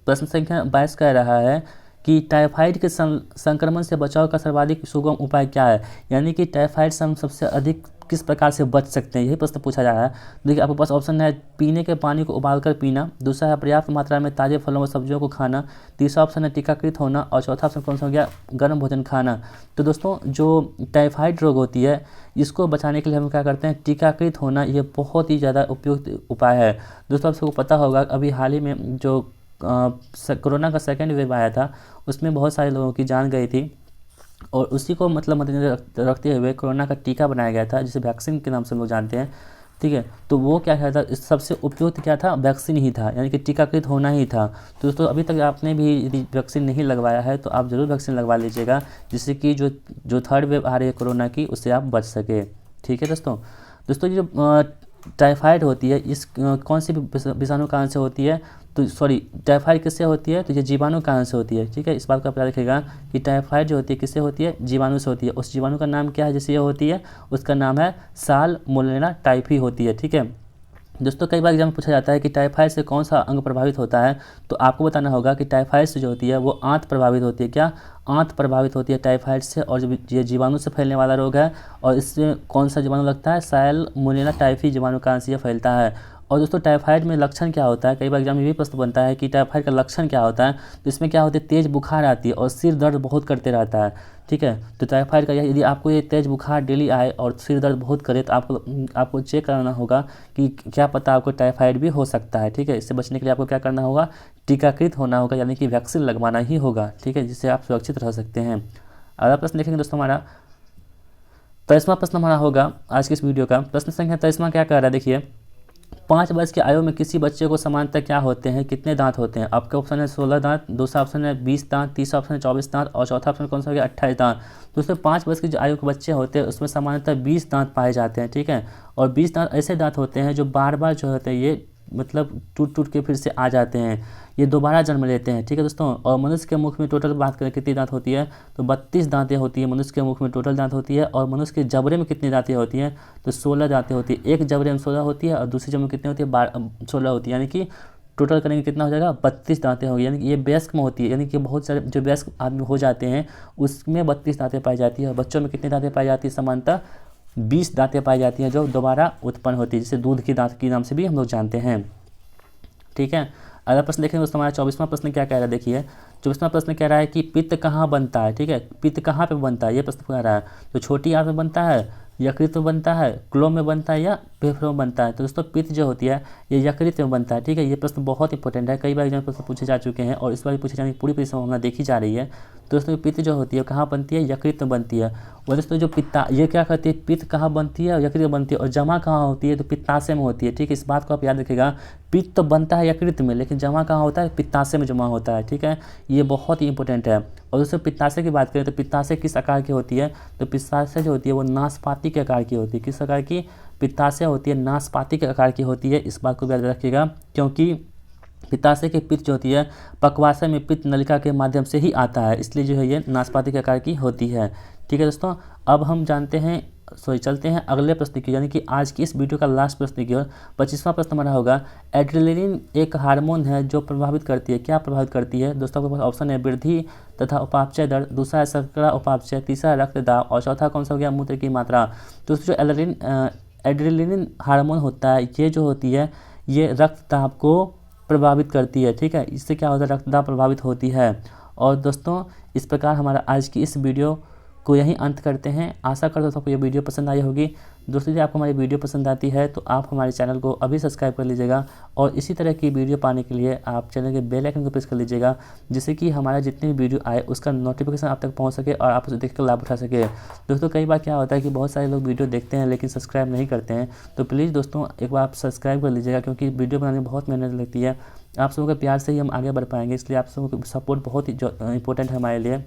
Speaker 1: प्रश्न संख्या 22 कह रहा है कि टाइफाइड के संक्रमण से बचाव का सर्वाधिक सुगम उपाय क्या है, यानी कि टाइफाइड से हम सबसे अधिक किस प्रकार से बच सकते हैं, यही प्रश्न पूछा जा रहा है। देखिए आपके पास ऑप्शन है पीने के पानी को उबालकर पीना, दूसरा है पर्याप्त मात्रा में ताजे फलों व सब्जियों को खाना, तीसरा ऑप्शन है टीकाकृत होना और चौथा ऑप्शन कौन सा हो गया, गर्म भोजन खाना। तो दोस्तों जो टाइफाइड रोग होती है इसको बचाने के लिए हम क्या करते हैं, टीकाकृत होना, ये बहुत ही ज़्यादा उपयुक्त उपाय है। दोस्तों आप सबको पता होगा अभी हाल ही में जो कोरोना का सेकेंड वेव आया था, उसमें बहुत सारे लोगों की जान गई थी और उसी को मतलब मद्देनजर रखते हुए कोरोना का टीका बनाया गया था, जिसे वैक्सीन के नाम से हम लोग जानते हैं। ठीक है, तो वो क्या किया था, इस सबसे उपयुक्त क्या था, वैक्सीन ही था, यानी कि टीकाकृत होना ही था। तो दोस्तों अभी तक आपने भी यदि वैक्सीन नहीं लगवाया है तो आप ज़रूर वैक्सीन लगवा लीजिएगा, जिससे कि जो थर्ड वेव आ रही है कोरोना की, उससे आप बच सके। ठीक है दोस्तों ये जो टाइफाइड होती है इस कौन सी विषाणु कारण से होती है, तो सॉरी टाइफाइड किससे होती है, तो ये जीवाणु कारण से होती है। ठीक है, इस बात का आप याद रखिएगा कि टाइफाइड जो होती है किससे होती है, जीवाणु से होती है। उस जीवाणु का नाम क्या है जिससे ये होती है, उसका नाम है साल्मोनेला टाइफी होती है। ठीक है, दोस्तों कई बार एग्जाम में पूछा जाता है कि टाइफाइड से कौन सा अंग प्रभावित होता है, तो आपको बताना होगा कि टाइफाइड से जो होती है वो आंत प्रभावित होती है। क्या? आंत प्रभावित होती है टाइफाइड से, और ये जीवाणु से फैलने वाला रोग है। और इससे कौन सा जीवाणु लगता है? सैल्मोनेला टाइफी जीवाणु कारण से ये फैलता है। और दोस्तों टाइफाइड में लक्षण क्या होता है? कई बार एग्जाम में भी प्रश्न बनता है कि टाइफाइड का लक्षण क्या होता है। तो इसमें क्या होती है? तेज़ बुखार आती है और सिर दर्द बहुत करते रहता है। ठीक है, तो टाइफाइड का यदि आपको ये तेज़ बुखार डेली आए और सिर दर्द बहुत करे तो आपको चेक कराना होगा कि क्या पता आपको टाइफाइड भी हो सकता है। ठीक है, इससे बचने के लिए आपको क्या करना होगा? टीकाकृत होना होगा, यानी कि वैक्सीन लगवाना ही होगा। ठीक है, जिससे आप सुरक्षित रह सकते हैं। अगला प्रश्न देखेंगे दोस्तों हमारा 23वां प्रश्न हमारा होगा आज की इस वीडियो का। प्रश्न संख्या 23वां क्या कह रहा है? देखिए, 5 वर्ष की आयु में किसी बच्चे को सामान्यतः क्या होते हैं? कितने दांत होते हैं? आपका ऑप्शन है 16 दांत, दूसरा ऑप्शन है 20 दांत, तीसरा ऑप्शन है 24 दांत और चौथा ऑप्शन कौन सा हो गया? 28 दांत। दोस्तों 5 वर्ष की जो आयु के बच्चे होते हैं उसमें सामान्यतः 20 दांत पाए जाते हैं। ठीक है, और 20 दांत ऐसे दांत होते हैं जो बार बार जो होते हैं ये मतलब टूट टूट के फिर से आ जाते हैं, ये दोबारा जन्म लेते हैं। ठीक है दोस्तों, और मनुष्य के मुख में टोटल बात करें कितनी दांत होती है? तो 32 दांतें होती है मनुष्य के मुख में टोटल दांत होती है। और मनुष्य के जबड़े में कितनी दांतें होती हैं? तो 16 दांतें होती है। एक जबड़े में 16 होती है और दूसरी जबड़े में कितनी होती है? 16 होती है, यानी कि टोटल करेंगे कितना हो जाएगा? 32 दांतें होगी। यानी कि ये वयस्क में होती है, यानी कि बहुत सारे जो वयस्क आदमी हो जाते हैं उसमें 32 दांतें पाई जाती है। और बच्चों में कितनी दांतें पाई जाती है? सामान्यतः 20 दांतें पाई जाती हैं जो दोबारा उत्पन्न होती है, जिसे दूध की दांत के नाम से भी हम लोग जानते हैं। ठीक है, अगला प्रश्न देखेंगे दोस्तों हमारा 24वां प्रश्न क्या कह रहा है? देखिए 24वां प्रश्न कह रहा है कि पित्त कहाँ बनता है? ठीक है, पित्त कहाँ पे बनता है ये प्रश्न कह रहा है। तो छोटी आंत में बनता है, यकृत में बनता है, क्लोम में बनता है या फेफड़ों में बनता है? तो दोस्तों पित्त जो होती है ये यकृत में बनता है। ठीक है, ये प्रश्न बहुत इंपॉर्टेंट है, कई बार एग्जाम प्रश्न पूछे जा चुके हैं और इस बार भी पूछे जाने की पूरी संभावना देखी जा रही है। तो दोस्तों पित्त जो होती है कहाँ बनती है? यकृत में बनती है। और दोस्तों जो ये क्या कहती है? पित्त कहाँ बनती है? यकृत में बनती है। और जमा कहाँ होती है? तो पित्ताशय में होती है। ठीक है, इस बात को आप याद रखिएगा। पित्त तो बनता है यकृत में, लेकिन जमा कहाँ होता है? पित्ताशय में जमा होता है। ठीक है, ये बहुत ही इंपॉर्टेंट है। और दोस्तों पित्ताशय की बात करें तो पित्ताशय किस आकार की होती है? तो पित्ताशय जो होती है वो नाशपाती के आकार की होती है। किस आकार की? पित्ताशय होती है नाशपाती के आकार की होती है। इस बात को याद रखिएगा, क्योंकि पित्ताशय की पित्त जो होती है पक्वाशय में पित्त नलिका के माध्यम से ही आता है, इसलिए जो है ये नाशपाती के आकार की होती है। ठीक है दोस्तों, अब हम चलते हैं अगले प्रश्न की, यानी कि आज की इस वीडियो का लास्ट प्रश्न की ओर। 25वां प्रश्न हमारा होगा, एड्रेनलिन एक हार्मोन है जो प्रभावित करती है। क्या प्रभावित करती है? दोस्तों आपके पास ऑप्शन है वृद्धि तथा उपापचय दर, दूसरा है शर्करा उपापचय, तीसरा रक्तदाब और चौथा कौन सा हो गया? मूत्र की मात्रा। दोस्तों जो एड्रेनलिन हार्मोन होता है ये जो होती है ये रक्तदाब को प्रभावित करती है। ठीक है, इससे क्या होता है? रक्तदाब प्रभावित होती है। और दोस्तों इस प्रकार हमारा आज की इस वीडियो को यहीं अंत करते हैं। आशा करता हूँ आपको ये वीडियो पसंद आई होगी। दोस्तों यदि आपको हमारी वीडियो पसंद आती है तो आप हमारे चैनल को अभी सब्सक्राइब कर लीजिएगा और इसी तरह की वीडियो पाने के लिए आप चैनल के बेल आइकन को प्रेस कर लीजिएगा, जिससे कि हमारा जितनी भी वीडियो आए उसका नोटिफिकेशन आप तक पहुंच सके और आप उसे देखकर लाभ उठा सके। दोस्तों कई बार क्या होता है कि बहुत सारे लोग वीडियो देखते हैं लेकिन सब्सक्राइब नहीं करते हैं, तो प्लीज़ दोस्तों एक बार आप सब्सक्राइब कर लीजिएगा, क्योंकि वीडियो बनाने में बहुत मेहनत लगती है। आप सबों के प्यार से ही हम आगे बढ़ पाएंगे, इसलिए आप सबों का सपोर्ट बहुत ही इंपॉर्टेंट है हमारे लिए।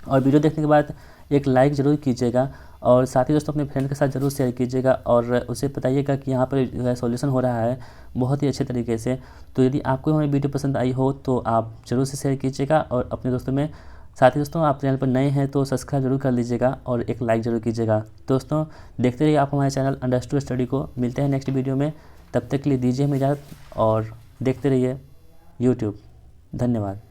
Speaker 1: और वीडियो देखने के बाद एक लाइक ज़रूर कीजिएगा और साथ ही दोस्तों अपने फ्रेंड के साथ ज़रूर शेयर कीजिएगा और उसे बताइएगा कि यहाँ पर सॉल्यूशन हो रहा है बहुत ही अच्छे तरीके से। तो यदि आपको हमारी वीडियो पसंद आई हो तो आप ज़रूर से शेयर कीजिएगा और अपने दोस्तों में। साथ ही दोस्तों आप चैनल पर नए हैं तो सब्सक्राइब जरूर कर लीजिएगा और एक लाइक ज़रूर कीजिएगा। दोस्तों देखते रहिए आप हमारे चैनल अंडरस्टूड स्टडी को। मिलते हैं नेक्स्ट वीडियो में, तब तक के लिए दीजिए हमें इजाज़त और देखते रहिए यूट्यूब। धन्यवाद।